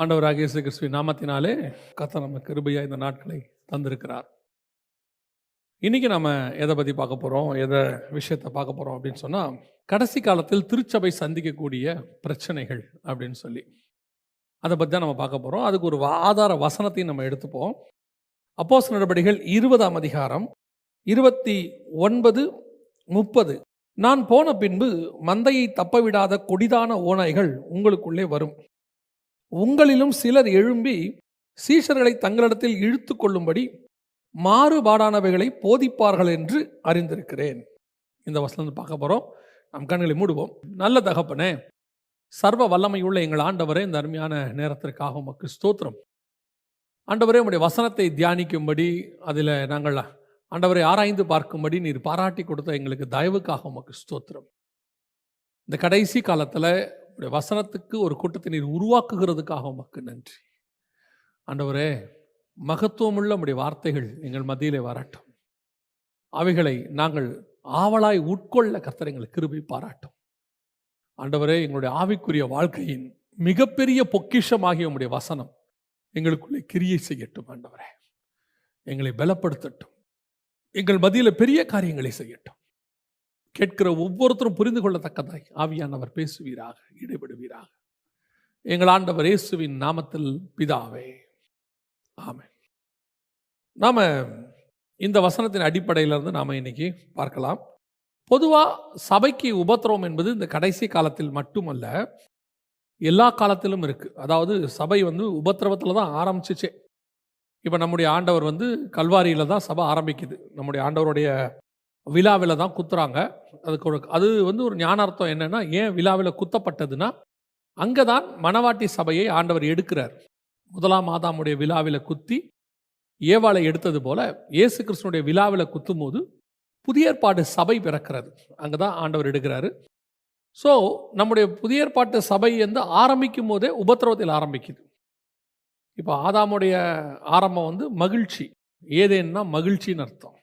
ஆண்டவராகிய இயேசு கிறிஸ்துவின் நாமத்தினாலே கர்த்தர் நமக்கு கிருபையா இந்த நாட்களை தந்திருக்கிறார். இன்னைக்கு நம்ம எதை பற்றி பார்க்க போகிறோம், எதை விஷயத்தை பார்க்க போகிறோம் அப்படின்னு சொன்னால், கடைசி காலத்தில் திருச்சபை சந்திக்கக்கூடிய பிரச்சனைகள் அப்படின்னு சொல்லி அதை பற்றி தான் நம்ம பார்க்க போகிறோம். அதுக்கு ஒரு ஆதார வசனத்தையும் நம்ம எடுத்துப்போம். அப்போஸ்தலர் நடபடிகள் 20ஆம் அதிகாரம் 29, 30. நான் போன பின்பு மந்தையை தப்பவிடாத கொடிதான ஓநாய்கள் உங்களுக்குள்ளே வரும். உங்களிலும் சிலர் எழும்பி சீஷர்களை தங்களிடத்தில் இழுத்து கொள்ளும்படி மாறுபாடானவைகளை போதிப்பார்கள் என்று அறிந்திருக்கிறேன். இந்த வசனத்தை பார்க்க போகிறோம். நம் கண்களை மூடுவோம். நல்ல தகப்பனே, சர்வ வல்லமையுள்ள எங்கள் ஆண்டவரே, இந்த அருமையான நேரத்திற்காக உமக்கு ஸ்தோத்திரம். ஆண்டவரே, உம்முடைய வசனத்தை தியானிக்கும்படி, அதில் நாங்கள் ஆண்டவரை ஆராய்ந்து பார்க்கும்படி நீர் பாராட்டி கொடுத்த எங்களுக்கு தயவுக்காக உமக்கு ஸ்தோத்திரம். இந்த கடைசி காலத்தில் உடைய வசனத்துக்கு ஒரு கூட்டத்தை நீர் உருவாக்குகிறதுக்காக உமக்கு நன்றி. ஆண்டவரே, மகத்துவமுள்ள உம்முடைய வார்த்தைகள் எங்கள் மத்தியிலே வரட்டும். அவைகளை நாங்கள் ஆவலாய் உட்கொள்ள கர்த்தர் எங்களுக்கு கிருபை பாராட்டும். ஆண்டவரே, எங்களுடைய ஆவிக்குரிய வாழ்க்கையின் மிகப்பெரிய பொக்கிஷமாகிய உம்முடைய வசனம் எங்களுக்குள்ளே கிரியை செய்யட்டும். ஆண்டவரே, எங்களை பலப்படுத்தட்டும். எங்கள் மத்தியில் பெரிய காரியங்களை செய்யட்டும். கேட்கிற ஒவ்வொருத்தரும் புரிந்து கொள்ளத்தக்கதாய் ஆவியானவர் பேசுவீராக, ஈடுபடுவீராக. எங்கள் ஆண்டவர் இயேசுவின் நாமத்தில் பிதாவே, ஆமென். நாம் இந்த வசனத்தின் அடிப்படையிலிருந்து நாம் இன்னைக்கு பார்க்கலாம். பொதுவாக சபைக்கு உபத்திரவம் என்பது இந்த கடைசி காலத்தில் மட்டுமல்ல, எல்லா காலத்திலும் இருக்குது. அதாவது சபை உபத்திரவத்தில் தான் ஆரம்பிச்சிச்சே. இப்போ நம்முடைய ஆண்டவர் கல்வாரியில் தான் சபை ஆரம்பிக்குது. நம்முடைய ஆண்டவருடைய விழாவில் தான் குத்துறாங்க. அது ஒரு ஞானார்த்தம் என்னென்னா, ஏன் விழாவில் குத்தப்பட்டதுன்னா, அங்கே தான் மணவாட்டி சபையை ஆண்டவர் எடுக்கிறார். முதலாம் ஆதாமுடைய விழாவில் குத்தி ஏவாளை எடுத்தது போல இயேசு கிறிஸ்துனுடைய விழாவில் குத்தும் போது புதிய ஏற்பாடு சபை பிறக்கிறது. அங்கே தான் ஆண்டவர் எடுக்கிறாரு. ஸோ நம்முடைய புதிய ஏற்பாட்டு சபை ஆரம்பிக்கும் போதே உபத்திரவத்தில் ஆரம்பிக்குது. இப்போ ஆதாமுடைய ஆரம்பம் மகிழ்ச்சி, ஏதேன்னா மகிழ்ச்சின்னு அர்த்தம்.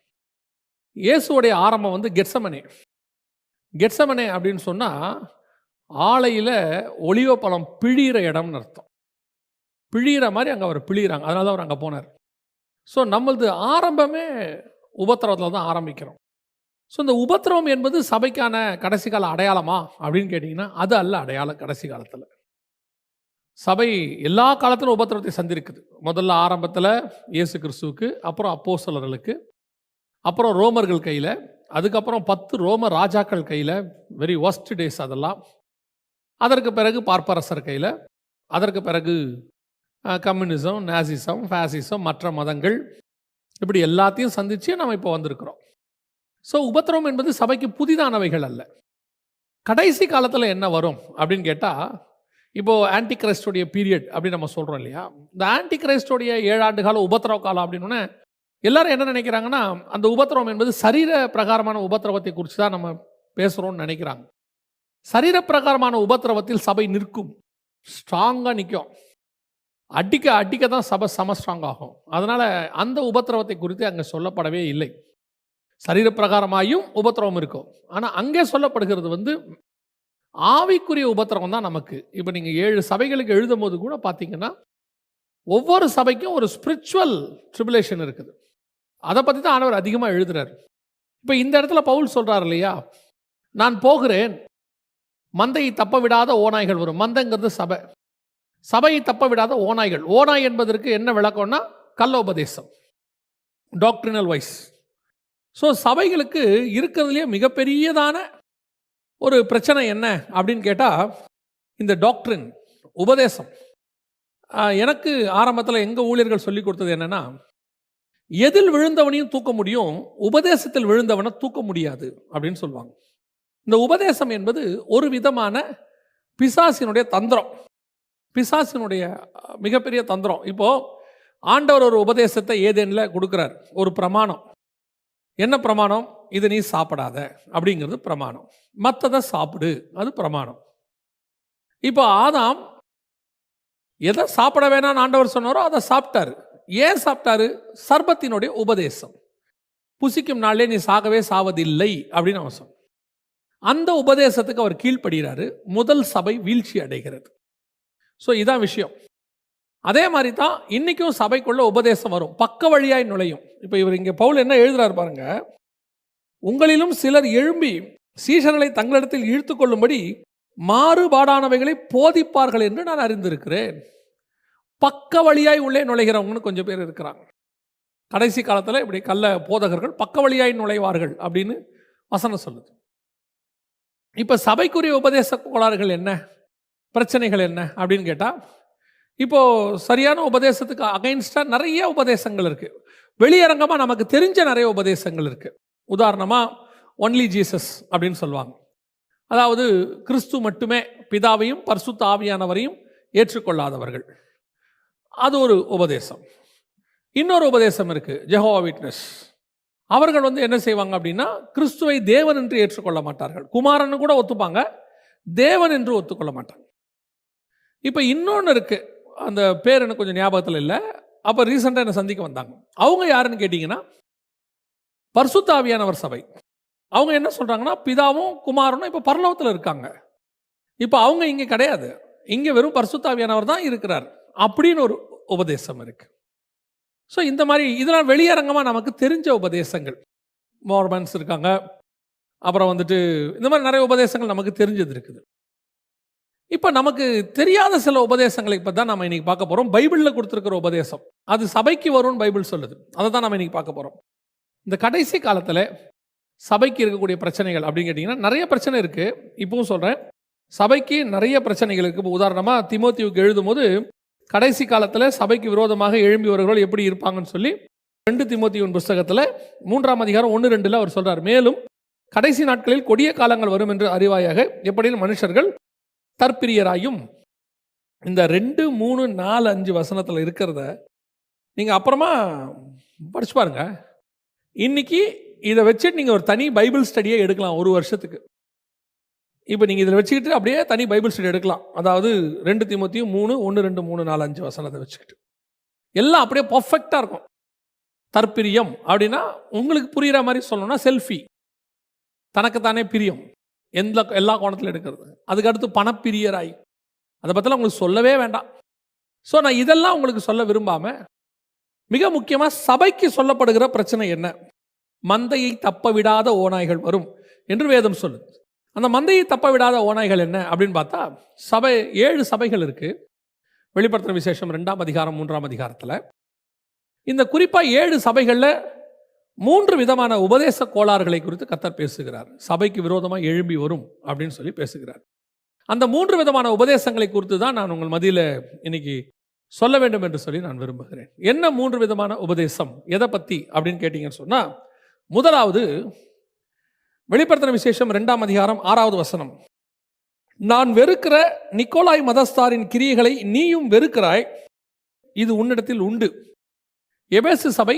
இயேசுடைய ஆரம்பம் கெத்சமனே. கெத்சமனே அப்படின்னு சொன்னால் ஆலையில் ஒலிவ பழம் பிழிகிற இடம்னு அர்த்தம். பிழிகிற மாதிரி அங்கே அவர் பிழிகிறாங்க, அதனால தான் அவர் அங்கே போனார். ஸோ நம்மளது ஆரம்பமே உபத்திரவத்தில் தான் ஆரம்பிக்கிறோம். ஸோ இந்த உபத்திரவம் என்பது சபைக்கான கடைசி கால அடையாளமா அப்படின்னு கேட்டிங்கன்னா, அது அல்ல அடையாளம். கடைசி காலத்தில் சபை எல்லா காலத்திலும் உபத்திரவத்தை சந்திருக்குது. முதல்ல ஆரம்பத்தில் இயேசு கிறிஸ்துவுக்கு, அப்புறம் அப்போஸ்தலர்களுக்கு, அப்புறம் ரோமர்கள் கையில், அதுக்கப்புறம் 10 ரோம ராஜாக்கள் கையில், வெரி ஒர்ஸ்ட் டேஸ் அதெல்லாம். அதற்கு பிறகு பார்ப்பரசர் கையில், அதற்கு பிறகு கம்யூனிசம், நாசிசம், ஃபாசிசம், மற்ற மதங்கள், இப்படி எல்லாத்தையும் சந்தித்து நம்ம இப்போ வந்திருக்கிறோம். ஸோ உபத்திரவம் என்பது சபைக்கு புதிதானவைகள் அல்ல. கடைசி காலத்தில் என்ன வரும் அப்படின்னு கேட்டால், இப்போது ஆன்டி கிரைஸ்டோடைய பீரியட் அப்படின்னு நம்ம சொல்கிறோம் இல்லையா. இந்த ஆன்டி கிரைஸ்டோடைய 7 ஆண்டு கால உபத்திரவ காலம் அப்படின்னு எல்லாரும் என்ன நினைக்கிறாங்கன்னா, அந்த உபத்திரவம் என்பது சரீர பிரகாரமான உபத்திரவத்தை குறித்து தான் நம்ம பேசுகிறோம்னு நினைக்கிறாங்க. சரீர பிரகாரமான உபத்திரவத்தில் சபை நிற்கும், ஸ்ட்ராங்காக நிற்கும். அடிக்க அடிக்க தான் சபை ஸ்ட்ராங் ஆகும். அதனால் அந்த உபத்திரவத்தை குறித்து அங்கே சொல்லப்படவே இல்லை. சரீர பிரகாரமாயும் உபத்திரவம் இருக்கும். ஆனால் அங்கே சொல்லப்படுகிறது ஆவிக்குரிய உபத்திரவம் தான் நமக்கு. இப்போ நீங்கள் 7 சபைகளுக்கு எழுதும் போது கூட பார்த்தீங்கன்னா, ஒவ்வொரு சபைக்கும் ஒரு ஸ்பிரிச்சுவல் ட்ரிபுலேஷன் இருக்குது. அதை பற்றி தான் ஆண்டவர் அதிகமாக எழுதுறார். இப்போ இந்த இடத்துல பவுல் சொல்கிறார் இல்லையா, நான் போகிறேன், மந்தையை தப்ப விடாத ஓநாய்கள் வரும். மந்தைங்கிறது சபை, சபையை தப்ப விடாத ஓநாய்கள். ஓநாய் என்பதற்கு என்ன விளக்கம்னா, கள்ள உபதேசம், டாக்ட்ரினல் வைஸ். ஸோ சபைகளுக்கு இருக்கிறதுலேயே மிகப்பெரியதான ஒரு பிரச்சனை என்ன அப்படின்னு கேட்டால், இந்த டாக்ட்ரின், உபதேசம். எனக்கு ஆரம்பத்தில் எங்கள் ஊழியர்கள் சொல்லி கொடுத்தது என்னென்னா, எதில் விழுந்தவனையும் தூக்க முடியும், உபதேசத்தில் விழுந்தவனை தூக்க முடியாது அப்படின்னு சொல்லுவாங்க. இந்த உபதேசம் என்பது ஒரு விதமான பிசாசினுடைய தந்திரம், பிசாசினுடைய மிகப்பெரிய தந்திரம். இப்போது ஆண்டவர் ஒரு உபதேசத்தை ஏதேனில் கொடுக்குறார், ஒரு பிரமாணம். என்ன பிரமாணம்? இது நீ சாப்பிடாத அப்படிங்கிறது பிரமாணம். மற்றதை சாப்பிடு, அது பிரமாணம். இப்போ ஆதாம் எதை சாப்பிட வேணான்னு ஆண்டவர் சொன்னாரோ அதை சாப்பிட்டாரு. ஏன் சாப்பிட்டாரு? சர்பத்தினுடைய உபதேசம். புசிக்கும் நாளே நீ சாகவே சாவதில்லை அப்படின்னு அவன் சொன்னான். அந்த உபதேசத்துக்கு அவர் கீழ்ப்படுகிறாரு. முதல் சபை வீழ்ச்சி அடைகிறது. ஸோ இதான் விஷயம். அதே மாதிரி தான் இன்னைக்கும் சபைக்குள்ள உபதேசம் வரும், பக்க வழியாய் நுழையும். இப்போ இவர் இங்கே பவுல் என்ன எழுதுறாரு பாருங்க, உங்களிலும் சிலர் எழும்பி சீஷர்களை தங்களிடத்தில் இழுத்து கொள்ளும்படி மாறுபாடானவைகளை போதிப்பார்கள் என்று நான் அறிந்திருக்கிறேன். பக்க வழியாய் உள்ளே நுழைகிறவங்கன்னு கொஞ்சம் பேர் இருக்கிறாங்க. கடைசி காலத்தில் இப்படி கள்ள போதகர்கள் பக்க வழியாய் நுழைவார்கள் அப்படின்னு வசனம் சொல்லுது. இப்போ சபைக்குரிய உபதேச கோளாறுகள் என்ன, பிரச்சனைகள் என்ன அப்படின்னு கேட்டால், இப்போ சரியான உபதேசத்துக்கு அகைன்ஸ்டாக நிறைய உபதேசங்கள் இருக்கு. வெளியரங்கமாக நமக்கு தெரிஞ்ச நிறைய உபதேசங்கள் இருக்கு. உதாரணமாக ஒன்லி ஜீசஸ் அப்படின்னு சொல்லுவாங்க. அதாவது கிறிஸ்து மட்டுமே பிதாவையும் பரிசுத்த ஆவியானவரையும் ஏற்றுக்கொள்ளாதவர்கள், அது ஒரு உபதேசம். இன்னொரு உபதேசம் இருக்கு, ஜெகோவா விட்னஸ். அவர்கள் என்ன செய்வாங்க அப்படின்னா, கிறிஸ்துவை தேவன் என்று ஏற்றுக்கொள்ள மாட்டார்கள். குமாரன்னு கூட ஒத்துப்பாங்க, தேவன் என்று ஒத்துக்கொள்ள மாட்டாங்க. இப்போ இன்னொன்று இருக்கு, அந்த பேர் எனக்கு கொஞ்சம் ஞாபகத்தில் இல்லை. அப்போ ரீசெண்டாக என்னை சந்திக்க வந்தாங்க. அவங்க யாருன்னு கேட்டிங்கன்னா, பரிசுத்த ஆவியானவர் சபை. அவங்க என்ன சொல்கிறாங்கன்னா, பிதாவும் குமாரனும் இப்போ பரலோகத்தில் இருக்காங்க, இப்போ அவங்க இங்கே கிடையாது, இங்கே வெறும் பரிசுத்த ஆவியானவர் தான் இருக்கிறார் அப்படின்னு ஒரு உபதேசம் இருக்கு. ஸோ இந்த மாதிரி இதெல்லாம் வெளியரங்கமாக நமக்கு தெரிஞ்ச உபதேசங்கள். மார்மன்ஸ் இருக்காங்க, அப்புறம் இந்த மாதிரி நிறைய உபதேசங்கள் நமக்கு தெரிஞ்சது இருக்குது. இப்போ நமக்கு தெரியாத சில உபதேசங்களை இப்போ தான் நம்ம இன்னைக்கு பார்க்க போகிறோம். பைபிளில் கொடுத்துருக்கிற உபதேசம் அது சபைக்கு வரும்னு பைபிள் சொல்லுது, அதை தான் நம்ம இன்னைக்கு பார்க்க போகிறோம். இந்த கடைசி காலத்தில் சபைக்கு இருக்கக்கூடிய பிரச்சனைகள் அப்படின்னு கேட்டிங்கன்னா நிறைய பிரச்சனை இருக்குது. இப்பவும் சொல்கிறேன், சபைக்கு நிறைய பிரச்சனைகள் இருக்குது. இப்போ உதாரணமாக தீமோத்தேயுவுக்கு எழுதும்போது கடைசி காலத்தில் சபைக்கு விரோதமாக எழும்பி வருகிறவர்கள் எப்படி இருப்பாங்கன்னு சொல்லி 2 தீமோத்தேயுவின் புஸ்தகத்தில் 3ஆம் அதிகாரம் 1-2 அவர் சொல்கிறார். மேலும் கடைசி நாட்களில் கொடிய காலங்கள் வரும் என்று அறிவாயாக, எப்படியும் மனுஷர்கள் தற்பிரியராயும். இந்த 2, 3, 4, 5 வசனத்தில் இருக்கிறத நீங்கள் அப்புறமா படிச்சு பாருங்க. இன்னைக்கு இதை வச்சுட்டு நீங்கள் ஒரு தனி பைபிள் ஸ்டடியே எடுக்கலாம் ஒரு வருஷத்துக்கு. இப்போ நீங்கள் இதில் வச்சுக்கிட்டு அப்படியே தனி பைபிள் ஸ்டடி எடுக்கலாம். அதாவது 2 தீமோத்தேயு 3, 1, 2, 3, 4, 5 வசனத்தை வச்சுக்கிட்டு எல்லாம் அப்படியே பர்ஃபெக்டாக இருக்கும். தற்பிரியம் அப்படின்னா உங்களுக்கு புரிகிற மாதிரி சொல்லணும்னா செல்ஃபி, தனக்குத்தானே பிரியம், எல்லா கோணத்தில் எடுக்கிறது. அதுக்கடுத்து பணப்பிரியராய், அதை பற்றிலாம் உங்களுக்கு சொல்லவே வேண்டாம். ஸோ நான் இதெல்லாம் உங்களுக்கு சொல்ல விரும்பாமல், மிக முக்கியமாக சபைக்கு சொல்லப்படுகிற பிரச்சனை என்ன, மந்தையை தப்ப விடாத ஓநாய்கள் வரும் என்று வேதம் சொல்லுது. அந்த மந்தையை தப்ப விடாத ஓநாய்கள் என்ன அப்படின்னு பார்த்தா, 7 சபைகள் இருக்கு வெளிப்படுத்தின விசேஷம் 2ஆம் அதிகாரம் 3ஆம் அதிகாரத்தில். இந்த குறிப்பாக 7 சபைகளில் 3 விதமான உபதேச கோளாறுகளை குறித்து கர்த்தர் பேசுகிறார். சபைக்கு விரோதமாக எழும்பி வரும் அப்படின்னு சொல்லி பேசுகிறார். அந்த 3 விதமான உபதேசங்களை குறித்து தான் நான் உங்கள் மத்தியில் இன்னைக்கு சொல்ல வேண்டும் என்று சொல்லி நான் விரும்புகிறேன். என்ன 3 விதமான உபதேசம், எதை பற்றி அப்படின்னு கேட்டீங்கன்னு சொன்னால், முதலாவது வெளிப்படுத்தின விசேஷம் 2ஆம் அதிகாரம் 6வது வசனம். நான் வெறுக்கிற நிக்கோலாய் மதஸ்தாரின் கிரியைகளை நீயும் வெறுக்கிறாய், இது உன்னிடத்தில் உண்டு. எபேசு சபை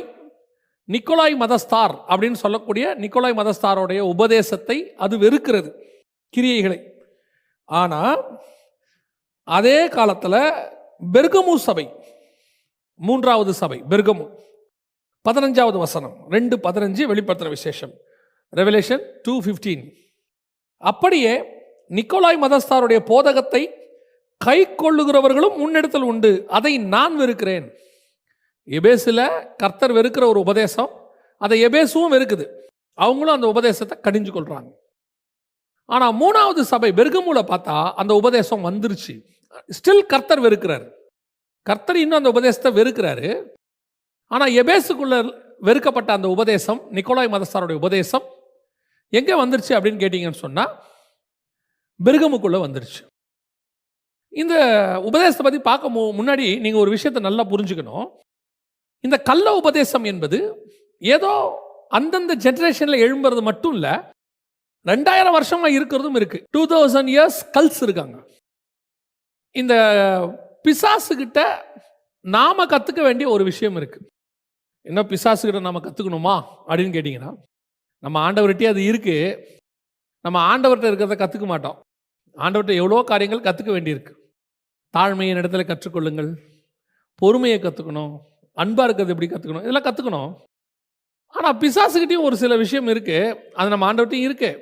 நிக்கோலாய் மதஸ்தார் அப்படின்னு சொல்லக்கூடிய நிக்கோலாய் மதஸ்தாரோடைய உபதேசத்தை அது வெறுக்கிறது, கிரியைகளை. ஆனால் அதே காலத்தில் பெர்கமு சபை, 3வது சபை பெர்கமு, 15வது வசனம் 2:15 வெளிப்படுத்தின விசேஷம் ரெவலேஷன் 2:15. அப்படியே நிக்கோலாய் மதஸ்தாருடைய போதகத்தை கை கொள்ளுகிறவர்களும் முன்னெடுத்தல் உண்டு, அதை நான் வெறுக்கிறேன். எபேசில் கர்த்தர் வெறுக்கிற ஒரு உபதேசம், அதை எபேசுவும் வெறுக்குது, அவங்களும் அந்த உபதேசத்தை கடிஞ்சு கொள்றாங்க. ஆனால் 3வது சபை பெர்கமுல பார்த்தா அந்த உபதேசம் வந்துருச்சு, ஸ்டில் கர்த்தர் வெறுக்கிறார். கர்த்தர் இன்னும் அந்த உபதேசத்தை வெறுக்கிறாரு. ஆனால் எபேசுக்குள்ள வெறுக்கப்பட்ட அந்த உபதேசம், நிக்கோலாய் மதஸ்தாருடைய உபதேசம் எங்கே வந்துருச்சு அப்படின்னு கேட்டீங்கன்னு சொன்னால் பெர்கமுக்குள்ளே வந்துருச்சு. இந்த உபதேசத்தை பற்றி பார்க்க முன்னாடி நீங்கள் ஒரு விஷயத்தை நல்லா புரிஞ்சுக்கணும். இந்த கள்ள உபதேசம் என்பது ஏதோ அந்தந்த ஜெனரேஷனில் எழும்புறது மட்டும் இல்லை, 2000 வருஷமாக இருக்கிறதும் இருக்கு. 2000 இயர்ஸ் கல்ஸ் இருக்காங்க. இந்த பிசாசுகிட்ட நாம கற்றுக்க வேண்டிய ஒரு விஷயம் இருக்கு. என்ன பிசாசுகிட்ட நாம கற்றுக்கணுமா அப்படின்னு கேட்டிங்கன்னா, நம்ம ஆண்டவர்கிட்டயே அது இருக்கு. நம்ம ஆண்டவர்கிட்ட இருக்கிறத கற்றுக்க மாட்டோம். ஆண்டவர்கிட்ட எவ்வளோ காரியங்கள் கற்றுக்க வேண்டியிருக்கு. தாழ்மையின் இடத்துல கற்றுக்கொள்ளுங்கள், பொறுமையை கற்றுக்கணும், அன்பாக இருக்கிறது எப்படி கற்றுக்கணும், இதெல்லாம் கற்றுக்கணும். ஆனால் பிசாசுகிட்டையும் ஒரு சில விஷயம் இருக்குது, அது நம்ம ஆண்டவர்கிட்டையும் இருக்குது.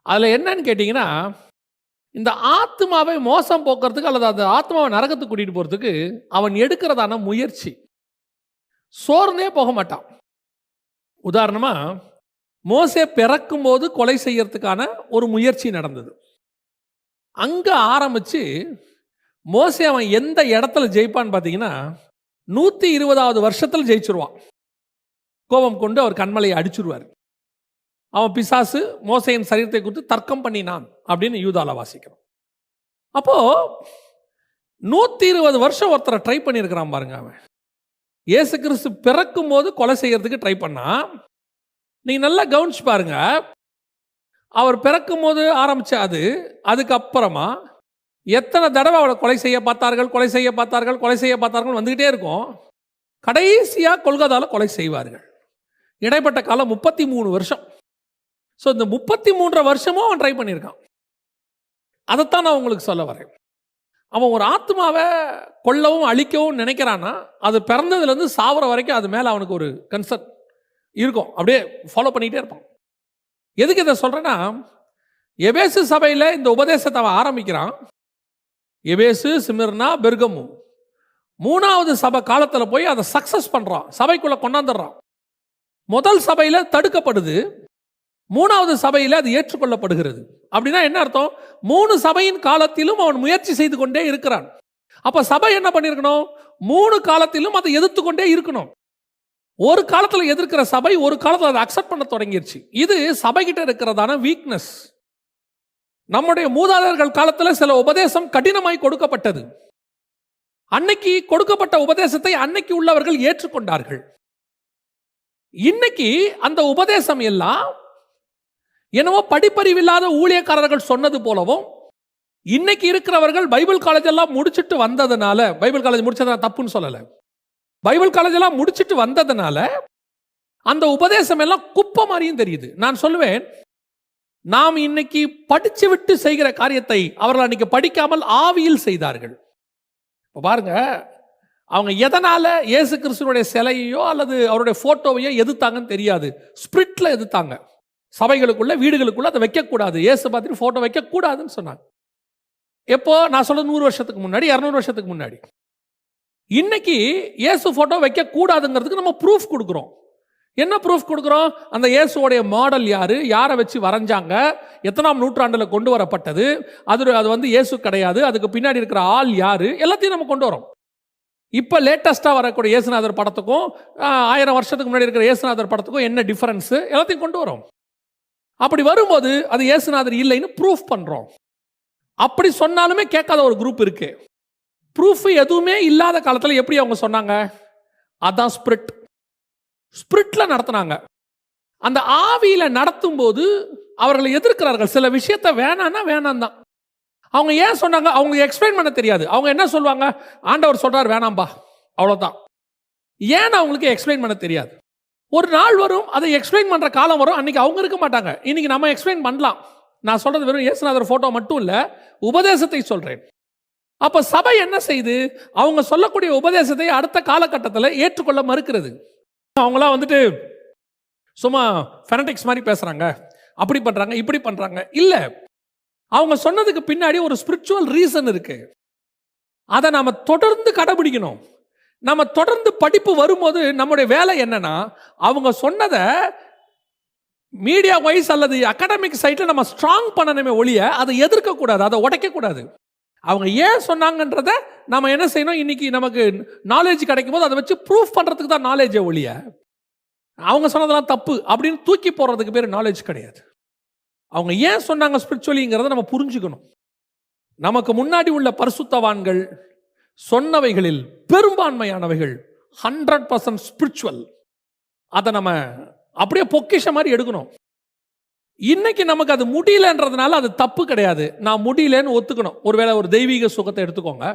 அதில் என்னன்னு கேட்டிங்கன்னா, இந்த ஆத்மாவை மோசம் போக்குறதுக்கு அல்லது அந்த ஆத்மாவை நரகத்துக்கு கூட்டிட்டு போறதுக்கு அவன் எடுக்கிறதான முயற்சி. சோர்ந்தே போக மாட்டான். உதாரணமா, மோசே பிறக்கும் போது கொலை செய்யறதுக்கான ஒரு முயற்சி நடந்தது. அங்க ஆரம்பிச்சு மோசே அவன் எந்த இடத்துல ஜெயிப்பான்னு பார்த்தீங்கன்னா 120வது வருஷத்துல ஜெயிச்சிருவான். கோபம் கொண்டு அவர் கண்மலையை அடிச்சிருவார். அவன் பிசாசு மோசையின் சரீரத்தை குறித்து தர்க்கம் பண்ணினான் அப்படின்னு யூதால வாசிக்கிறோம். அப்போ 120 வருஷம் ஒருத்தரை ட்ரை பண்ணியிருக்கிறான் பாருங்க. அவன் இயேசு கிறிஸ்து பிறக்கும் போது கொலை செய்யறதுக்கு ட்ரை பண்ணா. நீங்க நல்லா கவனிச்சு பாருங்க. அவர் பிறக்கும் போது ஆரம்பிச்ச அதுக்கப்புறமா எத்தனை தடவை அவரை கொலை செய்ய பார்த்தார்கள் வந்துகிட்டே இருக்கும். கடைசியா கொல்கத்தால கொலை செய்வார்கள். இடைப்பட்ட காலம் 33 வருஷம். ஸோ இந்த 33 வருஷமும் அவன் ட்ரை பண்ணியிருக்கான். அதைத்தான் நான் உங்களுக்கு சொல்ல வரேன். அவன் ஒரு ஆத்மாவை கொல்லவும் அழிக்கவும் நினைக்கிறான்னா அது பிறந்ததுலேருந்து சாவர வரைக்கும் அது மேலே அவனுக்கு ஒரு கன்சர்ன் இருக்கும். அப்படியே ஃபாலோ பண்ணிகிட்டே இருப்பான். எதுக்கு இதை சொல்கிறேன்னா, எபேசு சபையில் இந்த உபதேசத்தை அவன் ஆரம்பிக்கிறான். எபேசு, சிமிர்னா, பெர்கமு 3வது சபை காலத்தில் போய் அதை சக்ஸஸ் பண்ணுறான். சபைக்குள்ளே கொண்டாந்துடுறான். முதல் சபையில் தடுக்கப்படுது, 3வது சபையில் அது ஏற்றுக்கொள்ளப்படுகிறது. அப்படின்னா என்ன அர்த்தம்? 3 சபையின் காலத்திலும் அவன் முயற்சி செய்து கொண்டே இருக்கிறான். அப்ப சபை என்ன பண்ணிருக்கணும்? 3 காலத்திலும் அதை எதிர்த்து கொண்டே இருக்கணும். ஒரு காலத்தில் எதிர்க்கிற சபை ஒரு காலத்தில் அதை அக்செப்ட் பண்ண தொடங்கிருச்சு. இது சபைகிட்ட இருக்கிறதான வீக்னஸ். நம்முடைய மூதாதையர்கள் காலத்தில் சில உபதேசம் கடினமாய் கொடுக்கப்பட்டது. அன்னைக்கு கொடுக்கப்பட்ட உபதேசத்தை அன்னைக்கு உள்ளவர்கள் ஏற்றுக்கொண்டார்கள். இன்னைக்கு அந்த உபதேசம் எல்லாம் என்னவோ படிப்பறிவில்லாத ஊழியக்காரர்கள் சொன்னது போலவும், இன்னைக்கு இருக்கிறவர்கள் பைபிள் காலேஜ் எல்லாம் முடிச்சுட்டு வந்ததுனால, பைபிள் காலேஜ் முடிச்சது தப்புன்னு சொல்லல, பைபிள் காலேஜ் எல்லாம் முடிச்சுட்டு வந்ததுனால அந்த உபதேசம் எல்லாம் குப்பை மாதிரியும் தெரியுது. நான் சொல்லுவேன், நாம் இன்னைக்கு படிச்சு விட்டு செய்கிற காரியத்தை அவர்கள் அன்னைக்கு படிக்காமல் ஆவியில் செய்தார்கள். பாருங்க, அவங்க எதனால இயேசு கிறிஸ்துனுடைய சிலையோ அல்லது அவருடைய போட்டோவையோ எதிர்த்தாங்கன்னு தெரியாது. ஸ்பிரிட்ல எதிர்த்தாங்க. சபைகளுக்குள்ள, வீடுகளுக்குள்ள அதை வைக்கக்கூடாது, இயேசு பார்த்துட்டு போட்டோ வைக்கக்கூடாதுன்னு சொன்னாங்க. எப்போ? நான் சொல்றது 100 வருஷத்துக்கு முன்னாடி, 200 வருஷத்துக்கு முன்னாடி. இன்னைக்கு இயேசு போட்டோ வைக்கக்கூடாதுங்கிறதுக்கு நம்ம ப்ரூஃப் கொடுக்குறோம். என்ன ப்ரூஃப் கொடுக்குறோம்? அந்த இயேசுவோடைய மாடல் யாரு, யாரை வச்சு வரைஞ்சாங்க, எத்தனாம் நூற்றாண்டில் கொண்டு வரப்பட்டது, அது வந்து இயேசு கிடையாது, அதுக்கு பின்னாடி இருக்கிற ஆள் யாரு, எல்லாத்தையும் நம்ம கொண்டு வரோம். இப்போ லேட்டஸ்டாக வரக்கூடிய இயேசுநாதர் படத்துக்கும் 1000 வருஷத்துக்கு முன்னாடி இருக்கிற இயேசுநாதர் படத்துக்கும் என்ன டிஃபரன்ஸு, எல்லாத்தையும் கொண்டு வரோம். அப்படி வரும்போது அது இயேசுநாதர் இல்லைன்னு ப்ரூஃப் பண்ணுறோம். அப்படி சொன்னாலுமே கேட்காத ஒரு குரூப் இருக்கு. ப்ரூஃப் எதுவுமே இல்லாத காலத்தில் எப்படி அவங்க சொன்னாங்க? அதான் ஸ்பிரிட்ல நடத்தினாங்க. அந்த ஆவியில நடத்தும் போது அவர்களை எதிர்க்கிறார்கள். சில விஷயத்தை வேணான்னா வேணாம் தான். அவங்க ஏன் சொன்னாங்க? அவங்க எக்ஸ்பிளைன் பண்ண தெரியாது. அவங்க என்ன சொல்லுவாங்க? ஆண்டவர் சொல்றார் வேணாம்பா, அவ்வளோதான். ஏன்னு அவங்களுக்கு எக்ஸ்பிளைன் பண்ண தெரியாது. ஒரு நாள் வரும், அதை எக்ஸ்பிளைன் பண்ற காலம் வரும். அன்னைக்கு அவங்க இருக்க மாட்டாங்க. இன்னைக்கு நம்ம எக்ஸ்பிளைன் பண்ணலாம். நான் சொல்றது வெறும் இயேசுநாதர் போட்டோ மட்டும் இல்ல, உபதேசத்தை சொல்றேன். அப்ப சபை என்ன செய்து? அவங்க சொல்லக்கூடிய உபதேசத்தை அடுத்த காலகட்டத்தில் ஏற்றுக்கொள்ள மறுக்கிறது. அவங்களாம் வந்துட்டு சும்மா ஃபெனடிக்ஸ் மாதிரி பேசுறாங்க, அப்படி பண்றாங்க, இப்படி பண்றாங்க. இல்ல, அவங்க சொன்னதுக்கு பின்னாடி ஒரு ஸ்பிரிச்சுவல் ரீசன் இருக்கு. அதை நாம தொடர்ந்து கடைபிடிக்கணும். நம்ம தொடர்ந்து படிப்பு வரும்போது நம்முடைய வேலை என்னன்னா, அவங்க சொன்னதை மீடியா வைஸ் அல்லது அகாடமிக் சைட்ல நம்ம ஸ்ட்ராங் பண்ணணுமே ஒழிய அதை எதிர்க்க கூடாது, அதை உடைக்க கூடாது. அவங்க ஏன் சொன்னாங்கன்றத நம்ம என்ன செய்யணும்? இன்னைக்கு நமக்கு நாலேஜ் கிடைக்கும் போது அதை வச்சு ப்ரூஃப் பண்றதுக்கு தான் நாலேஜே ஒழிய, அவங்க சொன்னதெல்லாம் தப்பு அப்படின்னு தூக்கி போடுறதுக்கு பேர் நாலேஜ் கிடையாது. அவங்க ஏன் சொன்னாங்க ஸ்பிரிச்சுவலிங்கிறத நம்ம புரிஞ்சுக்கணும். நமக்கு முன்னாடி உள்ள பரிசுத்தவான்கள் சொன்னவைகளில் பெரும்பான்மையானவைகள் 100% ஸ்பிரிச்சுவல். அதை நம்ம அப்படியே பொக்கிஷ மாதிரி எடுக்கணும். இன்னைக்கு நமக்கு அது முடியலன்றதுனால அது தப்பு கிடையாது. நான் முடியலன்னு ஒத்துக்கணும். ஒருவேளை ஒரு தெய்வீக சுகத்தை எடுத்துக்கோங்க.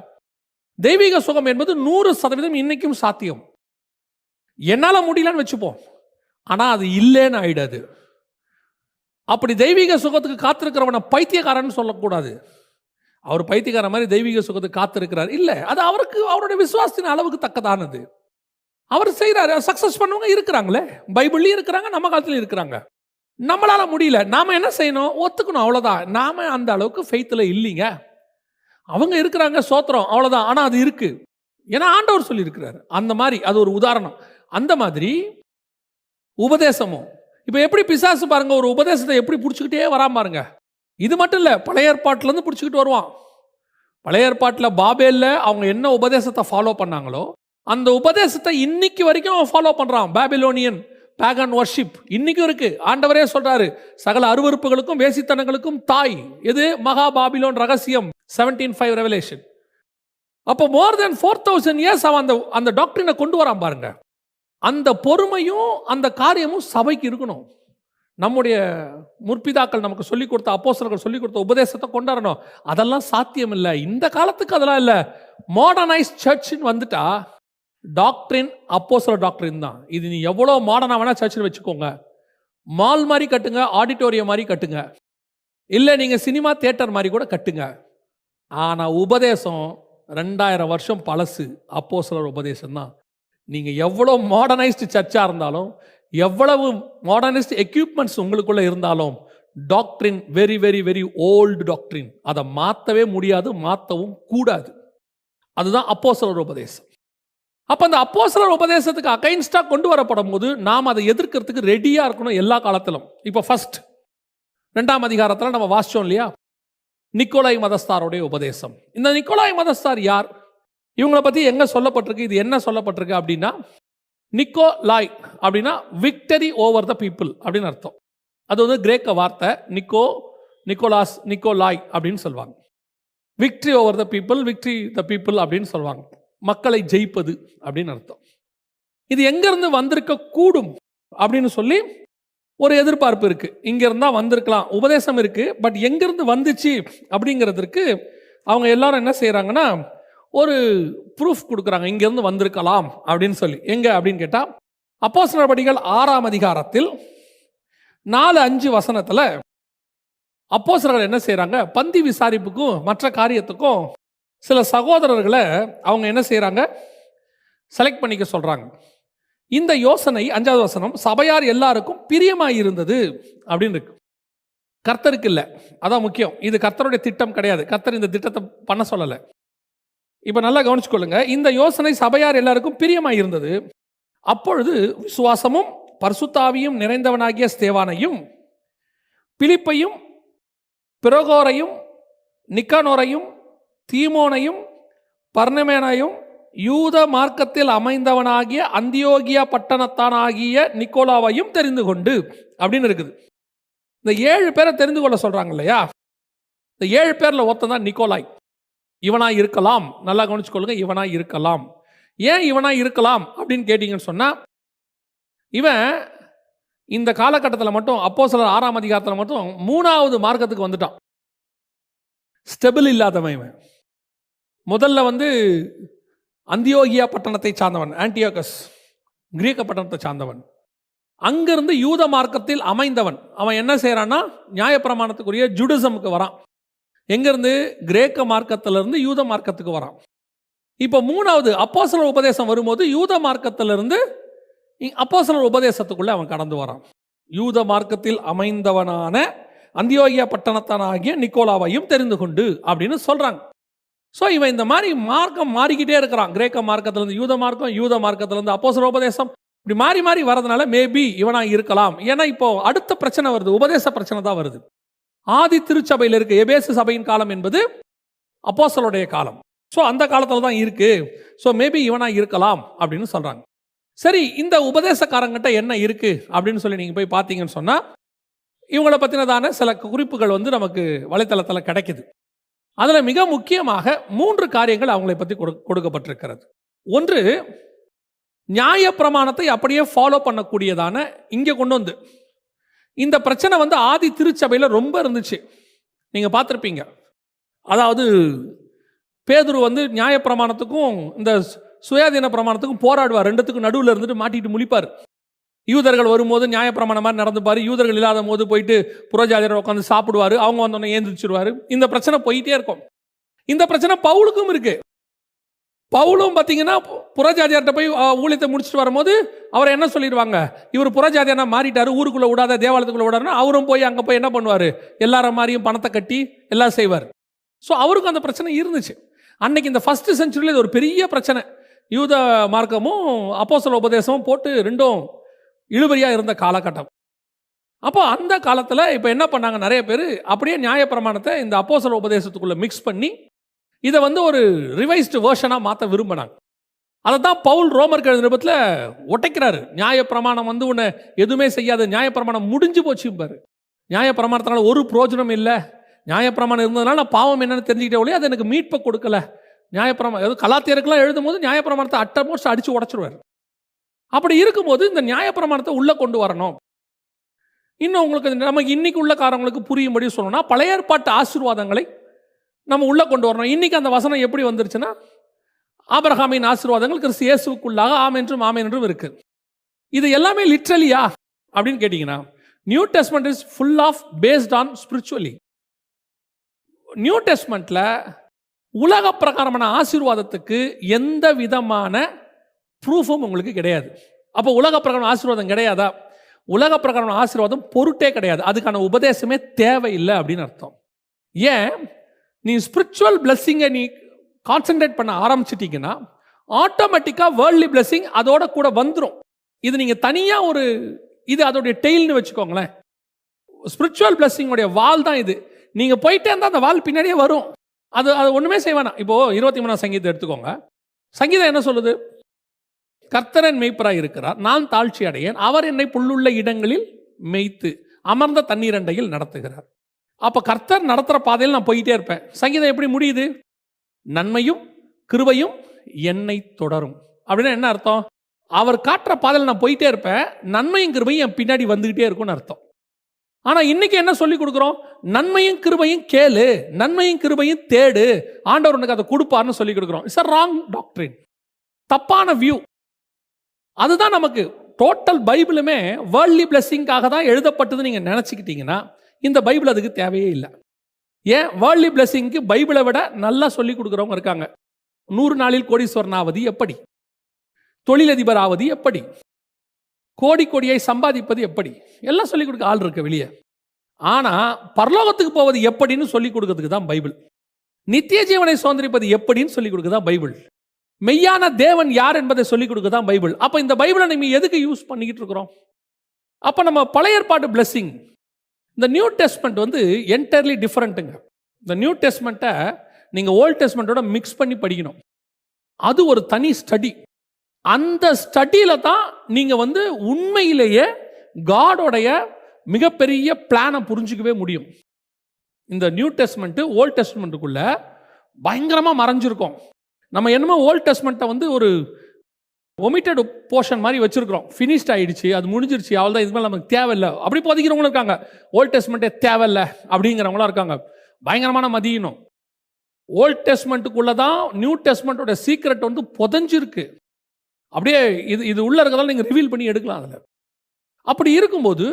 தெய்வீக சுகம் என்பது 100% இன்னைக்கும் சாத்தியம். என்னால முடியலன்னு வச்சுப்போம், ஆனா அது இல்லைன்னு ஆயிடாது. அப்படி தெய்வீக சுகத்துக்கு காத்திருக்கிறவனை பைத்தியக்காரன்னு சொல்லக்கூடாது. அவர் பைத்தியக்கார மாதிரி தெய்வீக சுகத்துக்கு காத்திருக்கிறார் இல்ல, அது அவருக்கு அவருடைய விசுவாசத்தின் அளவுக்கு தக்கதானது. அவர் செய்யறாரு. சக்சஸ் பண்ணவங்க இருக்கிறாங்களே, பைபிள்லயும் இருக்கிறாங்க, நம்ம காலத்திலும் இருக்கிறாங்க. நம்மளால முடியல. நாம என்ன செய்யணும்? ஒத்துக்கணும், அவ்வளவுதான். நாம அந்த அளவுக்கு ஃபெய்த்ல இல்லைங்க. அவங்க இருக்கிறாங்க, சோத்திரம், அவ்வளவுதான். ஆனா அது இருக்கு. ஏன்னா ஆண்டவர் சொல்லி இருக்கிறார். அந்த மாதிரி அது ஒரு உதாரணம். அந்த மாதிரி உபதேசமும் இப்ப எப்படி பிசாசு பாருங்க, ஒரு உபதேசத்தை எப்படி பிடிச்சிக்கிட்டே வராம பாருங்க. இது மட்டும் இல்ல, பழைய ஏற்பாட்டுல இருந்து பிடிச்சிக்கிட்டு வருவான். பழைய ஏற்பாட்டுல பாபேல்ல அவங்க என்ன உபதேசத்தை ஃபாலோ பண்ணாங்களோ அந்த உபதேசத்தை இன்னைக்கு வரைக்கும் அவன் ஃபாலோ பண்றான். பாபிலோனியன் பேகன் வர்ஷிப் இன்னைக்கும் இருக்கு. ஆண்டவரே சொல்றாரு, சகல அருவருப்புகளுக்கும் வேசித்தனங்களுக்கும் தாய் எது? மகா பாபிலோன் ரகசியம் 17:5 ரெவலேஷன். அப்போ மோர் தென் 4000 இயர்ஸ் அவன் அந்த டாக்டரினை கொண்டு வரான் பாருங்க. அந்த பொறுமையும் அந்த காரியமும் சபைக்கு இருக்கணும். நம்முடைய முற்பிதாக்கள் நமக்கு சொல்லிக் கொடுத்த, அப்போஸ்தலர்கள் சொல்லிக் கொடுத்த உபதேசத்தை கொண்டாடணும். அதெல்லாம் சாத்தியம் இல்லை இந்த காலத்துக்கு. அதெல்லாம் இல்லை. மாடர்னைஸ் சர்ச்னு வந்துட்டா டாக்டரின் அப்போஸ்தலர் டாக்டரின் தான். இது நீ எவ்வளோ மாடர்னா வேணா சர்ச்சில் வச்சுக்கோங்க. மால் மாதிரி கட்டுங்க, ஆடிட்டோரியம் மாதிரி கட்டுங்க, இல்லை நீங்கள் சினிமா தியேட்டர் மாதிரி கூட கட்டுங்க. ஆனால் உபதேசம் 2000 வருஷம் பழசு. அப்போஸ்தலர் உபதேசம் தான். நீங்கள் எவ்வளோ மாடர்னைஸ்டு சர்ச்சாக இருந்தாலும், எவ்வளவு மாடர்னிஸ்ட் எக்யூப்மெண்ட்ஸ் உங்களுக்குள்ள இருந்தாலும், டாக்டரின் வெரி வெரி வெரி ஓல்டு டாக்டரின். அதை மாற்றவே முடியாது, மாற்றவும் கூடாது. அதுதான் அப்போஸ்தலர் உபதேசம். அப்போ அந்த அப்போஸ்தலர் உபதேசத்துக்கு அகைன்ஸ்டா கொண்டு வரப்படும் போது நாம் அதை எதிர்க்கிறதுக்கு ரெடியா இருக்கணும் எல்லா காலத்திலும். இப்போ ஃபர்ஸ்ட் 2ஆம் அதிகாரத்தில் நம்ம வாசிச்சோம் இல்லையா, நிக்கோலாய் மதஸ்தாருடைய உபதேசம். இந்த நிக்கோலாய் மதஸ்தார் யார்? இவங்களை பற்றி எங்கே சொல்லப்பட்டிருக்கு? இது என்ன சொல்லப்பட்டிருக்கு அப்படின்னா, நிக்கோலாய் அப்படின்னா விக்டரி ஓவர் த பீப்புள் அப்படின்னு அர்த்தம். அது வந்து கிரேக்க வார்த்தை. நிக்கோலாஸ், நிக்கோலாய் அப்படின்னு சொல்லுவாங்க. Victory over the people, victory the people அப்படின்னு சொல்லுவாங்க. மக்களை ஜெயிப்பது அப்படின்னு அர்த்தம். இது எங்கேருந்து வந்திருக்க கூடும் அப்படின்னு சொல்லி ஒரு எதிர்பார்ப்பு இருக்கு. இங்கிருந்தா வந்திருக்கலாம், உபதேசம் இருக்கு, பட் எங்கிருந்து வந்துச்சு அப்படிங்கிறதுக்கு அவங்க எல்லாரும் என்ன செய்யறாங்கன்னா ஒரு ப்ரூஃப் கொடுக்குறாங்க, இங்கிருந்து வந்திருக்கலாம் அப்படின்னு சொல்லி. எங்க அப்படின்னு கேட்டால், அப்போஸ்தலர் நடபடிகள் 6ஆம் அதிகாரத்தில் 4-5 வசனத்தில் அப்போஸ்தலர்கள் என்ன செய்யறாங்க, பந்தி விசாரிப்புக்கும் மற்ற காரியத்துக்கும் சில சகோதரர்களை அவங்க என்ன செய்யறாங்க, செலக்ட் பண்ணிக்க சொல்றாங்க. இந்த யோசனை 5வது வசனம், சபையார் எல்லாருக்கும் பிரியமாயிருந்தது அப்படின்னு இருக்கு. கர்த்தருக்கு இல்லை, அதான் முக்கியம். இது கர்த்தருடைய திட்டம் கிடையாது. கர்த்தர் இந்த திட்டத்தை பண்ண சொல்லலை. இப்ப நல்லா கவனிச்சுக்கொள்ளுங்க. இந்த யோசனை சபையார் எல்லாருக்கும் பிரியமாயிருந்தது. அப்பொழுது விசுவாசமும் பரிசுத்தாவியும் நிறைந்தவனாகிய ஸ்தேவானையும், பிலிப்பையும், பிரகோரையும், நிக்கானோரையும், தீமோனையும், பர்னமேனையும், யூத மார்க்கத்தில் அமைந்தவனாகிய அந்தியோகியா பட்டணத்தானாகிய நிக்கோலாவையும் தெரிந்து கொண்டு அப்படின்னு இருக்குது. இந்த 7 பேரை தெரிந்து கொள்ள சொல்றாங்க இல்லையா. இந்த 7 பேர்ல ஒருத்தன் தான் நிக்கோலாய். இவனா இருக்கலாம். நல்லா கவனிச்சுக்கொள்ளுங்க, இவனா இருக்கலாம். ஏன் இவனா இருக்கலாம் அப்படின்னு கேட்டீங்கன்னு சொன்னா, இவன் இந்த காலகட்டத்தில் மட்டும் அப்போஸ்தலர் 6ஆம் அதிகாரத்தில் மட்டும் 3வது மார்க்கத்துக்கு வந்துட்டான். ஸ்டெபிள் இல்லாதவன் இவன். முதல்ல வந்து அந்தியோகியா பட்டணத்தை சார்ந்தவன், ஆன்டியோகஸ் கிரேக்க பட்டணத்தை சார்ந்தவன். அங்கிருந்து யூத மார்க்கத்தில் அமைந்தவன். அவன் என்ன செய்யறான்னா, நியாயப்பிரமாணத்துக்குரிய ஜூடிசமுக்கு வரான். எங்கிருந்து? கிரேக்க மார்க்கத்திலிருந்து யூத மார்க்கத்துக்கு வரான். இப்போ 3வது அப்போஸ்தலர் உபதேசம் வரும்போது யூத மார்க்கத்திலிருந்து அப்போஸ்தலர் உபதேசத்துக்குள்ள அவன் கடந்து வரான். யூத மார்க்கத்தில் அமைந்தவனான அந்தியோகியா பட்டணத்தானாகிய நிக்கோலாவையும் தெரிந்து கொண்டு அப்படின்னு சொல்றாங்க. ஸோ இவன் இந்த மாதிரி மார்க்கம் மாறிக்கிட்டே இருக்கிறான். கிரேக்க மார்க்கத்திலிருந்து யூத மார்க்கம், யூத மார்க்கத்திலிருந்து அப்போஸ்தலர் உபதேசம், இப்படி மாறி மாறி வரதுனால மேபி இவனா இருக்கலாம். ஏன்னா இப்போ அடுத்த பிரச்சனை வருது, உபதேச பிரச்சனை தான் வருது. ஆதி திருச்சபையில் இருக்கு எபேசு சபையின் காலம் என்பது அப்போஸ்தலருடைய காலம். ஸோ அந்த காலத்தில் தான் இருக்கு. ஸோ மேபி இவனா இருக்கலாம் அப்படின்னு சொல்றாங்க. சரி, இந்த உபதேசக்காரங்கிட்ட என்ன இருக்கு அப்படின்னு சொல்லி நீங்க போய் பார்த்தீங்கன்னு சொன்னா, இவங்களை பற்றினதான சில குறிப்புகள் வந்து நமக்கு வலைத்தளத்தில் கிடைக்குது. அதில் மிக முக்கியமாக 3 காரியங்கள் அவங்களை பற்றி கொடுக்கப்பட்டிருக்கிறது. ஒன்று, நியாயப்பிரமாணத்தை அப்படியே ஃபாலோ பண்ணக்கூடியதான இங்கே கொண்டு வந்து, இந்த பிரச்சனை வந்து ஆதி திருச்சபையில் ரொம்ப இருந்துச்சு, நீங்க பார்த்துருப்பீங்க. அதாவது பேதுரு வந்து நியாயப்பிரமாணத்துக்கும் இந்த சுயாதீன பிரமாணத்துக்கும் போராடுவார். 2த்துக்கும் நடுவில் இருந்துட்டு மாட்டிட்டு முழிப்பார். யூதர்கள் வரும்போது நியாயப்பிரமாணம் மாதிரி நடந்துப்பார். யூதர்கள் இல்லாத போது போயிட்டு புறஜாதியர் உட்காந்து சாப்பிடுவார். அவங்க வந்தோடனே ஏந்திரிச்சிருவாரு. இந்த பிரச்சனை போயிட்டே இருக்கும். இந்த பிரச்சனை பவுலுக்கும் இருக்கு. பவுலும் பார்த்தீங்கன்னா புறஜாதியார்கிட்ட போய் ஊழியத்தை முடிச்சுட்டு வரும்போது அவரை என்ன சொல்லிடுவாங்க, இவர் புறஜாதியாரா மாறிட்டாரு, ஊருக்குள்ளே விடாத தேவாலயத்துக்குள்ளே விடாருன்னா அவரும் போய் அங்கே போய் என்ன பண்ணுவார், எல்லாரும் மாதிரியும் பணத்தை கட்டி எல்லாம் செய்வார். ஸோ அவருக்கும் அந்த பிரச்சனை இருந்துச்சு. அன்னைக்கு இந்த ஃபர்ஸ்ட் செஞ்சுரியில் இது ஒரு பெரிய பிரச்சனை. யூத மார்க்கமும் அப்போஸ்தல உபதேசமும் போட்டு ரெண்டும் இழுபறியாக இருந்த காலகட்டம். அப்போ அந்த காலத்தில் இப்போ என்ன பண்ணாங்க, நிறைய பேர் அப்படியே நியாயப்பிரமாணத்தை இந்த அப்போஸ்தல உபதேசத்துக்குள்ளே மிக்ஸ் பண்ணி இதை வந்து ஒரு ரிவைஸ்டு வேர்ஷனாக மாற்ற விரும்பினாங்க. அதை தான் பவுல் ரோமருக்கு எழுதின நிருபத்தில் ஒட்டைக்கிறாரு. நியாயப்பிரமாணம் வந்து உன்னை எதுவுமே செய்யாது, நியாயப்பிரமாணம் முடிஞ்சு போச்சுப்பாரு. நியாயப்பிரமாணத்தினால ஒரு பிரயோஜனம் இல்லை, நியாயப்பிரமாணம் இருந்ததுனால நான் பாவம் என்னன்னு தெரிஞ்சுக்கிட்டே ஒழிய அது எனக்கு மீட்பை கொடுக்கல. நியாயப்பிரமாணம் எதுவும் கலாத்தியருக்கெல்லாம் எழுதும் போது நியாயப்பிரமாணத்தை அட்டமோஸ்ட் அடித்து உடச்சிருவார். அப்படி இருக்கும்போது இந்த நியாயப்பிரமாணத்தை உள்ளே கொண்டு வரணும். இன்னும் உங்களுக்கு நமக்கு இன்னைக்கு உள்ள காரங்களுக்கு புரியும்படி சொல்லணும்னா பழைய ஏற்பாட்டு ஆசீர்வாதங்களை நம்ம உள்ளே கொண்டு வரணும். இன்னைக்கு அந்த வசனம் எப்படி வந்துருச்சுன்னா, ஆபிரகாமின் ஆசீர்வாதங்கள் கிறிஸ்து இயேசுவுக்குள்ளாக ஆம் என்றும் ஆமென் என்றும் இருக்கு. இது எல்லாமே லிட்ரலியா அப்படின்னு கேட்டிங்கன்னா, New Testament is full of based on spiritually. நியூ டெஸ்ட்மெண்ட்ல உலக பிரகாரமான ஆசீர்வாதத்துக்கு எந்த விதமான ப்ரூஃபும் உங்களுக்கு கிடையாது. அப்போ உலக பிரகாரம் ஆசீர்வாதம் கிடையாதா? உலக பிரகாரம் ஆசீர்வாதம் பொருட்டே கிடையாது, அதுக்கான உபதேசமே தேவையில்லை அப்படின்னு அர்த்தம். ஏன், நீ ஸ்பிரிச்சுவல் பிளெஸ்ஸிங்கை நீ கான்சென்ட்ரேட் பண்ண ஆரம்பிச்சிட்டிங்கன்னா ஆட்டோமேட்டிக்காக வேர்ல்ட்லி பிளெஸ்ஸிங் அதோட கூட வந்துடும். இது நீங்கள் தனியாக ஒரு இது அதோடைய டெய்ல்னு வச்சுக்கோங்களேன். ஸ்பிரிச்சுவல் பிளெஸ்ஸிங்கோடைய வால் தான் இது. நீங்கள் போயிட்டே இருந்தால் அந்த வால் பின்னாடியே வரும். அது ஒன்றுமே செய்வானா. இப்போது 23ஆம் சங்கீதத்தை எடுத்துக்கோங்க. சங்கீதம் என்ன சொல்லுது? கர்த்தரன் மேய்ப்பராய் இருக்கிறார், நான் தாழ்ச்சி அடையேன், அவர் என்னை புல்லுள்ள இடங்களில் மேய்த்து அமர்ந்த தண்ணீரண்டையில் நடத்துகிறார். அப்போ கர்த்தர் நடத்துகிற பாதையில் நான் போயிட்டே இருப்பேன். சங்கீதம் எப்படி முடியுது? நன்மையும் கிருபையும் என்னை தொடரும். அப்படின்னா என்ன அர்த்தம்? அவர் காட்டுற பாதையில் நான் போயிட்டே இருப்பேன், நன்மையும் கிருபையும் என் பின்னாடி வந்துகிட்டே இருக்கும்னு அர்த்தம். ஆனால் இன்னைக்கு என்ன சொல்லி கொடுக்குறோம்? நன்மையும் கிருபையும் கேளு, நன்மையும் கிருபையும் தேடு, ஆண்டவர் உனக்கு அதை கொடுப்பார்னு சொல்லி கொடுக்குறோம். இட்ஸ் அ ராங் டாக்ட்ரின், தப்பான வியூ. அதுதான் நமக்கு டோட்டல் பைபிளுமே வேர்ல்ட்லி பிளெஸ்ஸிங்காக தான் எழுதப்பட்டது நீங்கள் நினச்சிக்கிட்டீங்கன்னா இந்த பைபிள் அதுக்கு தேவையே இல்லை. ஏன், வேர்ல்ட்லி பிளெஸ்ஸிங்க்கு பைபிளை விட நல்லா சொல்லி கொடுக்குறவங்க இருக்காங்க. 100 நாளில் கோடீஸ்வரன் ஆவது எப்படி, தொழிலதிபர் ஆவது எப்படி, கோடி கோடியை சம்பாதிப்பது எப்படி, எல்லாம் சொல்லிக் கொடுக்க ஆள் இருக்கு வெளியே. ஆனால் பரலோகத்துக்கு போவது எப்படின்னு சொல்லிக் கொடுக்கறதுக்கு தான் பைபிள். நித்திய ஜீவனை சுதந்திரிப்பது எப்படின்னு சொல்லிக் கொடுக்க தான் பைபிள். மெய்யான தேவன் யார் என்பதை சொல்லிக் கொடுக்க தான் பைபிள். அப்போ இந்த பைபிளை நம்ம எதுக்கு யூஸ் பண்ணிக்கிட்டு இருக்கிறோம்? அப்போ நம்ம பழைய ஏற்பாட்டு பிளெஸ்ஸிங், இந்த நியூ டெஸ்ட்மெண்ட் வந்து என்டையர்லி டிஃப்ரெண்ட்டுங்க. இந்த நியூ டெஸ்ட்மெண்ட்டை நீங்கள் ஓல்ட் டெஸ்ட்மெண்ட்டோட மிக்ஸ் பண்ணி படிக்கணும். அது ஒரு தனி ஸ்டடி. அந்த ஸ்டடியில் தான் நீங்கள் வந்து உண்மையிலேயே காடோடைய மிகப்பெரிய பிளானை புரிஞ்சிக்கவே முடியும். இந்த நியூ டெஸ்ட்மெண்ட்டு ஓல்ட் டெஸ்ட்மெண்ட்டுக்குள்ள பயங்கரமாக மறைஞ்சிருக்கும். நம்ம என்னமோ ஓல்ட் டெஸ்ட்மெண்ட்டை வந்து ஒரு ஒமிட்டட் போர்ஷன் மாதிரி வச்சிருக்கிறோம். ஃபினிஷ்ட் ஆயிடுச்சு, அது முடிஞ்சிருச்சு, அவள் தான், இது மேலே நமக்கு தேவையில்லை அப்படி போதிக்கிறவங்களும் இருக்காங்க. ஓல்ட் டெஸ்ட்மெண்ட்டே தேவையில்லை அப்படிங்கிறவங்களாம் இருக்காங்க. பயங்கரமான மதியணும். ஓல்ட் டெஸ்ட்மெண்ட்டுக்குள்ளே தான் நியூ டெஸ்ட்மெண்ட்டோட சீக்ரெட் வந்து புதஞ்சிருக்கு. அப்படியே இது உள்ள இருக்கிறதால நீங்கள் ரிவீல் பண்ணி எடுக்கலாம் அதில். அப்படி இருக்கும்போது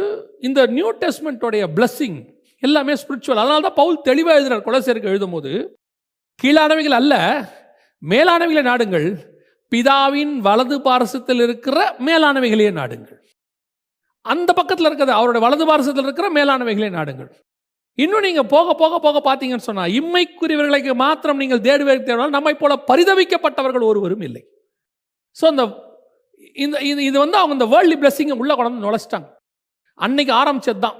இந்த நியூ டெஸ்ட்மெண்ட்டோடைய பிளெஸ்ஸிங் எல்லாமே ஸ்பிரிச்சுவல். அதனால தான் பவுல் தெளிவாக எழுதுகிறார் கொலோசியருக்கு எழுதும்போது, கீழானவைகள் அல்ல மேலானவைகளை நாடுங்கள், பிதாவின் வலது பாரசத்தில் இருக்கிற மேலானவைகளே நாடுங்கள். அந்த பக்கத்தில் இருக்கிறது அவருடைய வலது பாரசத்தில் இருக்கிற மேலானவைகளே நாடுங்கள். இன்னும் நீங்கள் போக போக போக பார்த்தீங்கன்னு சொன்னால், இம்மைக்குரியவர்களுக்கு மாத்திரம் நீங்கள் தேடுவதற்கு நம்மை போல பரிதவிக்கப்பட்டவர்கள் ஒருவரும் இல்லை. ஸோ இது வந்து அவங்க இந்த வேர்ல்ட்லி பிளெஸ்ஸிங்கை உள்ளே கொண்டு நுழைச்சிட்டாங்க. அன்னைக்கு ஆரம்பிச்சது தான்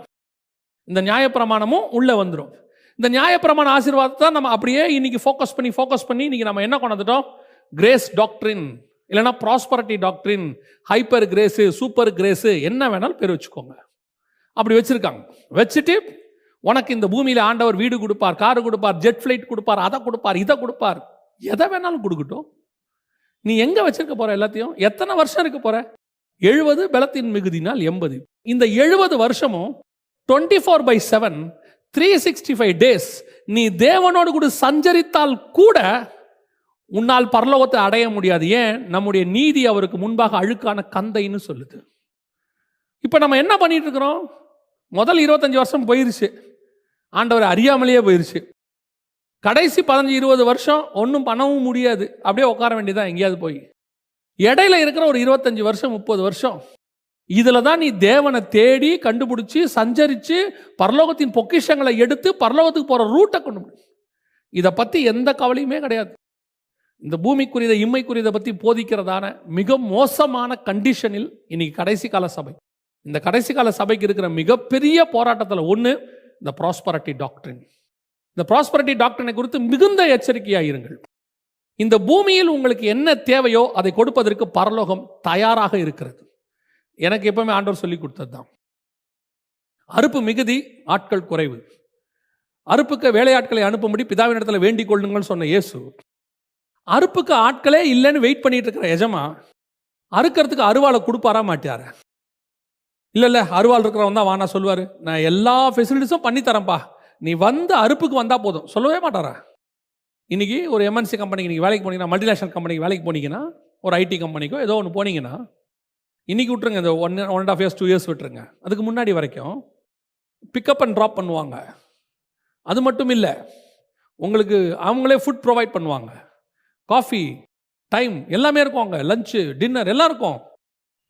இந்த நியாயப்பிரமாணமும் உள்ளே வந்துடும். இந்த நியாயப்பிரமாண ஆசீர்வாதத்தை நம்ம அப்படியே இன்னைக்கு ஃபோக்கஸ் பண்ணி இன்னைக்கு நம்ம என்ன கொண்டுட்டோம்? கிரேஸ் டாக்ட்ரின், இல்லைன்னா prosperity doctrine, hyper grace, super grace, என்ன வேணாலும் பேர் வச்சுக்கோங்க. அப்படி வச்சிருக்காங்க. வச்சுட்டு உனக்கு இந்த பூமியில் ஆண்டவர் வீடு கொடுப்பார், காரு கொடுப்பார், ஜெட் ஃப்ளைட் கொடுப்பார், அதை கொடுப்பார், இதை கொடுப்பார், எதை வேணாலும் கொடுக்கட்டும். நீ எங்கே வச்சிருக்க போற எல்லாத்தையும்? எத்தனை வருஷம் இருக்க போற? 70 பலத்தின் மிகுதினால் 80. இந்த 70 வருஷமும் 24/7 365 டேஸ் நீ தேவனோடு கூட சஞ்சரித்தால் கூட உன்னால் பரலோகத்தை அடைய முடியாது. ஏன்? நம்முடைய நீதி அவருக்கு முன்பாக அழுக்கான கந்தைன்னு சொல்லுது. இப்போ நம்ம என்ன பண்ணிட்டு இருக்கிறோம்? முதல் 25 வருஷம் போயிருச்சு, ஆண்டவர் அறியாமலேயே போயிருச்சு. கடைசி 15-20 வருஷம் ஒன்றும் பண்ணவும் முடியாது, அப்படியே உட்கார வேண்டியதான் எங்கேயாவது போய். இடையில இருக்கிற ஒரு 25 வருஷம் 30 வருஷம் இதில் தான் நீ தேவனை தேடி கண்டுபிடிச்சி சஞ்சரித்து பரலோகத்தின் பொக்கிஷங்களை எடுத்து பரலோகத்துக்கு போகிற ரூட்டை கொண்டு போய். இதை பற்றி எந்த கவலையுமே கிடையாது. இந்த பூமிக்குரியதை இம்மைக்குரியதை பற்றி போதிக்கிறதான மிக மோசமான கண்டிஷனில் இன்னைக்கு கடைசி கால சபை. இந்த கடைசி கால சபைக்கு இருக்கிற மிகப்பெரிய போராட்டத்தில் ஒன்று இந்த ப்ராஸ்பரிட்டி டாக்ட்ரின். இந்த ப்ராஸ்பரிட்டி டாக்டரினை குறித்து மிகுந்த எச்சரிக்கையாக இருங்கள். இந்த பூமியில் உங்களுக்கு என்ன தேவையோ அதை கொடுப்பதற்கு பரலோகம் தயாராக இருக்கிறது. எனக்கு எப்பவுமே ஆண்டவர் சொல்லி கொடுத்தது தான், அறுப்பு மிகுதி ஆட்கள் குறைவு, அறுப்புக்கு வேலையாட்களை அனுப்பும்படி பிதாவினிடத்தில் வேண்டிக் கொள்ளுங்கள் சொன்ன இயேசு, அறுப்புக்கு ஆட்களே இல்லைன்னு வெயிட் பண்ணிட்டு இருக்கிற எஜமா அறுக்கிறதுக்கு அருவாளை கொடுப்பாரா மாட்டார? இல்லை அருவாள் இருக்கிறவன் தான் வானா சொல்லுவார், நான் எல்லா ஃபெசிலிட்டிஸும் பண்ணி தரேன்ப்பா, நீ வந்து அறுப்புக்கு வந்தால் போதும், சொல்லவே மாட்டாரா? இன்றைக்கி ஒரு எம்என்சி கம்பெனிக்கு நீங்கள் வேலைக்கு போனீங்கன்னா, மல்டிநேஷனல் கம்பெனிக்கு வேலைக்கு போனீங்கன்னா, ஒரு ஐடி கம்பெனிக்கோ ஏதோ ஒன்று போனீங்கன்னா, இன்றைக்கி விட்டுருங்க, இந்த 1.5 years 2 years விட்டுருங்க, அதுக்கு முன்னாடி வரைக்கும் பிக்கப் அண்ட் ட்ராப் பண்ணுவாங்க. அது மட்டும் இல்லை, உங்களுக்கு அவங்களே ஃபுட் ப்ரொவைட் பண்ணுவாங்க, காஃபி டைம் எல்லாமே இருக்கும், அங்கே லஞ்சு டின்னர் எல்லாம் இருக்கும்.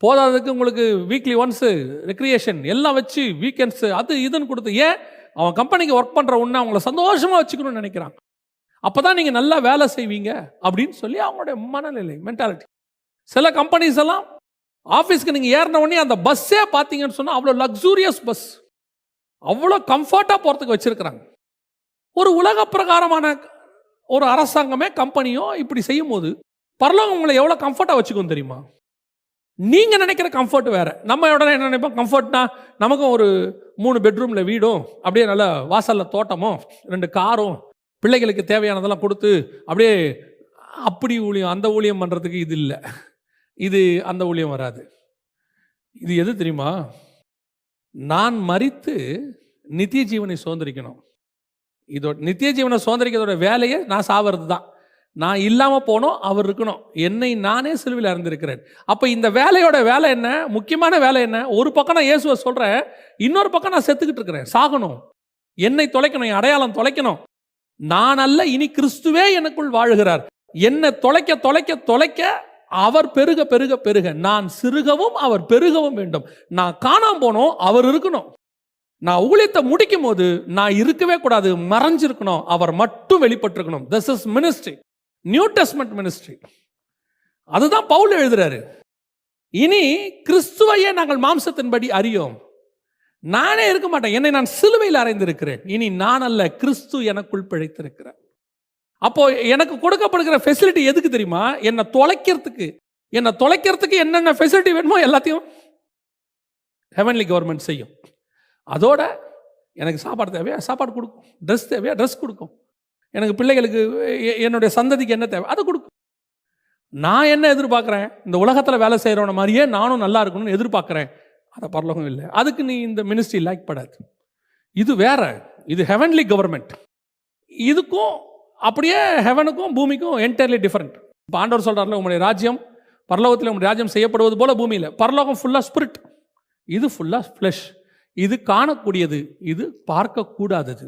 போதாததுக்கு உங்களுக்கு வீக்லி ஒன்ஸு ரெக்ரியேஷன் எல்லாம் வச்சு வீக்கெண்ட்ஸு அது இதுன்னு கொடுத்து, ஏன் அவன் கம்பெனிக்கு ஒர்க் பண்ணுற உடனே அவங்கள சந்தோஷமாக வச்சுக்கணும்னு நினைக்கிறாங்க. அப்போ தான் நீங்கள் நல்லா வேலை செய்வீங்க அப்படின்னு சொல்லி அவங்களுடைய மனநிலை மென்டாலிட்டி. சில கம்பெனிஸ் எல்லாம் ஆஃபீஸ்க்கு நீங்கள் ஏறின உடனே அந்த பஸ்ஸே பார்த்தீங்கன்னு சொன்னால் அவ்வளோ லக்ஸூரியஸ் பஸ், அவ்வளோ கம்ஃபர்ட்டாக போகிறதுக்கு வச்சுருக்கிறாங்க. ஒரு உலக பிரகாரமான ஒரு அரசாங்கமே கம்பெனியோ இப்படி செய்யும் போது பரலோகம் உங்களை எவ்வளோ கம்ஃபர்ட்டாக வச்சுக்கணும் தெரியுமா? நீங்கள் நினைக்கிற கம்ஃபர்ட் வேறு. நம்ம உடனே என்ன நினைப்போம், கம்ஃபர்ட்னா நமக்கும் ஒரு 3 பெட்ரூமில் வீடும், அப்படியே நல்ல வாசலில் தோட்டமும் 2 காரும், பிள்ளைகளுக்கு தேவையானதெல்லாம் கொடுத்து அப்படியே அப்படி ஊழியம் அந்த ஊழியம் பண்ணுறதுக்கு இது இல்லை, இது அந்த ஊழியம் வராது. இது எது தெரியுமா? நான் மரித்து நித்திய ஜீவனை சுதந்திரிக்கணும். இதோட நித்திய ஜீவனை சுதந்திரிக்கிறதோட வேலையை நான் சாவது தான். நான் இல்லாமல் போனோம், அவர் இருக்கணும். என்னை நானே சிலுவையில் அறிந்திருக்கிறேன். அப்போ இந்த வேலையோட வேலை என்ன? முக்கியமான வேலை என்ன? ஒரு பக்கம் நான் இயேசுவை சொல்கிறேன், இன்னொரு பக்கம் நான் செத்துக்கிட்டு இருக்கிறேன், சாகணும், என்னை தொலைக்கணும், என் அடையாளம் தொலைக்கணும். நான் அல்ல, இனி கிறிஸ்துவே எனக்குள் வாழுகிறார். என்னை தொலைக்க தொலைக்க தொலைக்க அவர் பெருக பெருக பெருக, நான் சிறுகவும் அவர் பெருகவும் வேண்டும். நான் காணாம போனோம், அவர் இருக்கணும். நான் ஊழியத்தை முடிக்கும் போது நான் இருக்கவே கூடாது, மறைஞ்சிருக்கணும், அவர் மட்டும் வெளிப்பட்டிருக்கணும். This is ministry, New Testament ministry. அதுதான் பவுல் எழுதுறாரு. இனி கிறிஸ்துவையே நாங்கள் மாம்சத்தின்படி அறியோம். நானே இருக்க மாட்டேன், என்னை நான் சிலுவையில் அறைந்திருக்கிறேன். இனி நான் அல்ல, கிறிஸ்து எனக்குள் பிழைத்திருக்கிறேன். அப்போ எனக்கு கொடுக்கப்படுகிற ஃபெசிலிட்டி எதுக்கு தெரியுமா? என்னை தொலைக்கிறதுக்கு. என்னை தொலைக்கிறதுக்கு என்னென்ன ஃபெசிலிட்டி வேணுமோ எல்லாத்தையும் ஹெவன்லி கவர்மெண்ட் செய்யும். அதோட எனக்கு சாப்பாடு தேவையா சாப்பாடு கொடுக்கும், ட்ரெஸ் தேவையா ட்ரெஸ் கொடுக்கும், எனக்கு பிள்ளைகளுக்கு என்னுடைய சந்ததிக்கு என்ன தேவை அதை கொடுக்கும். நான் என்ன எதிர்பார்க்குறேன்? இந்த உலகத்தில் வேலை செய்கிறவன மாதிரியே நானும் நல்லா இருக்கணும்னு எதிர்பார்க்குறேன். அதை பரலோகம் இல்லை. அதுக்கு நீ இந்த மினிஸ்ட்ரி லைக் படாது. இது வேற, இது ஹெவன்லி கவர்மெண்ட். இதுக்கும் அப்படியே ஹெவனுக்கும் பூமிக்கும் என்டையர்லி டிஃபரெண்ட். இப்போ ஆண்டவர் சொல்கிறார்ல, உங்களுடைய ராஜ்யம் பரலோகத்தில் உங்களுடைய ராஜ்யம் செய்யப்படுவது போல பூமியில். பரலோகம் ஃபுல்லாக ஸ்பிரிட், இது ஃபுல்லாக ஃப்ளஷ். இது காணக்கூடியது, இது பார்க்கக்கூடாதது.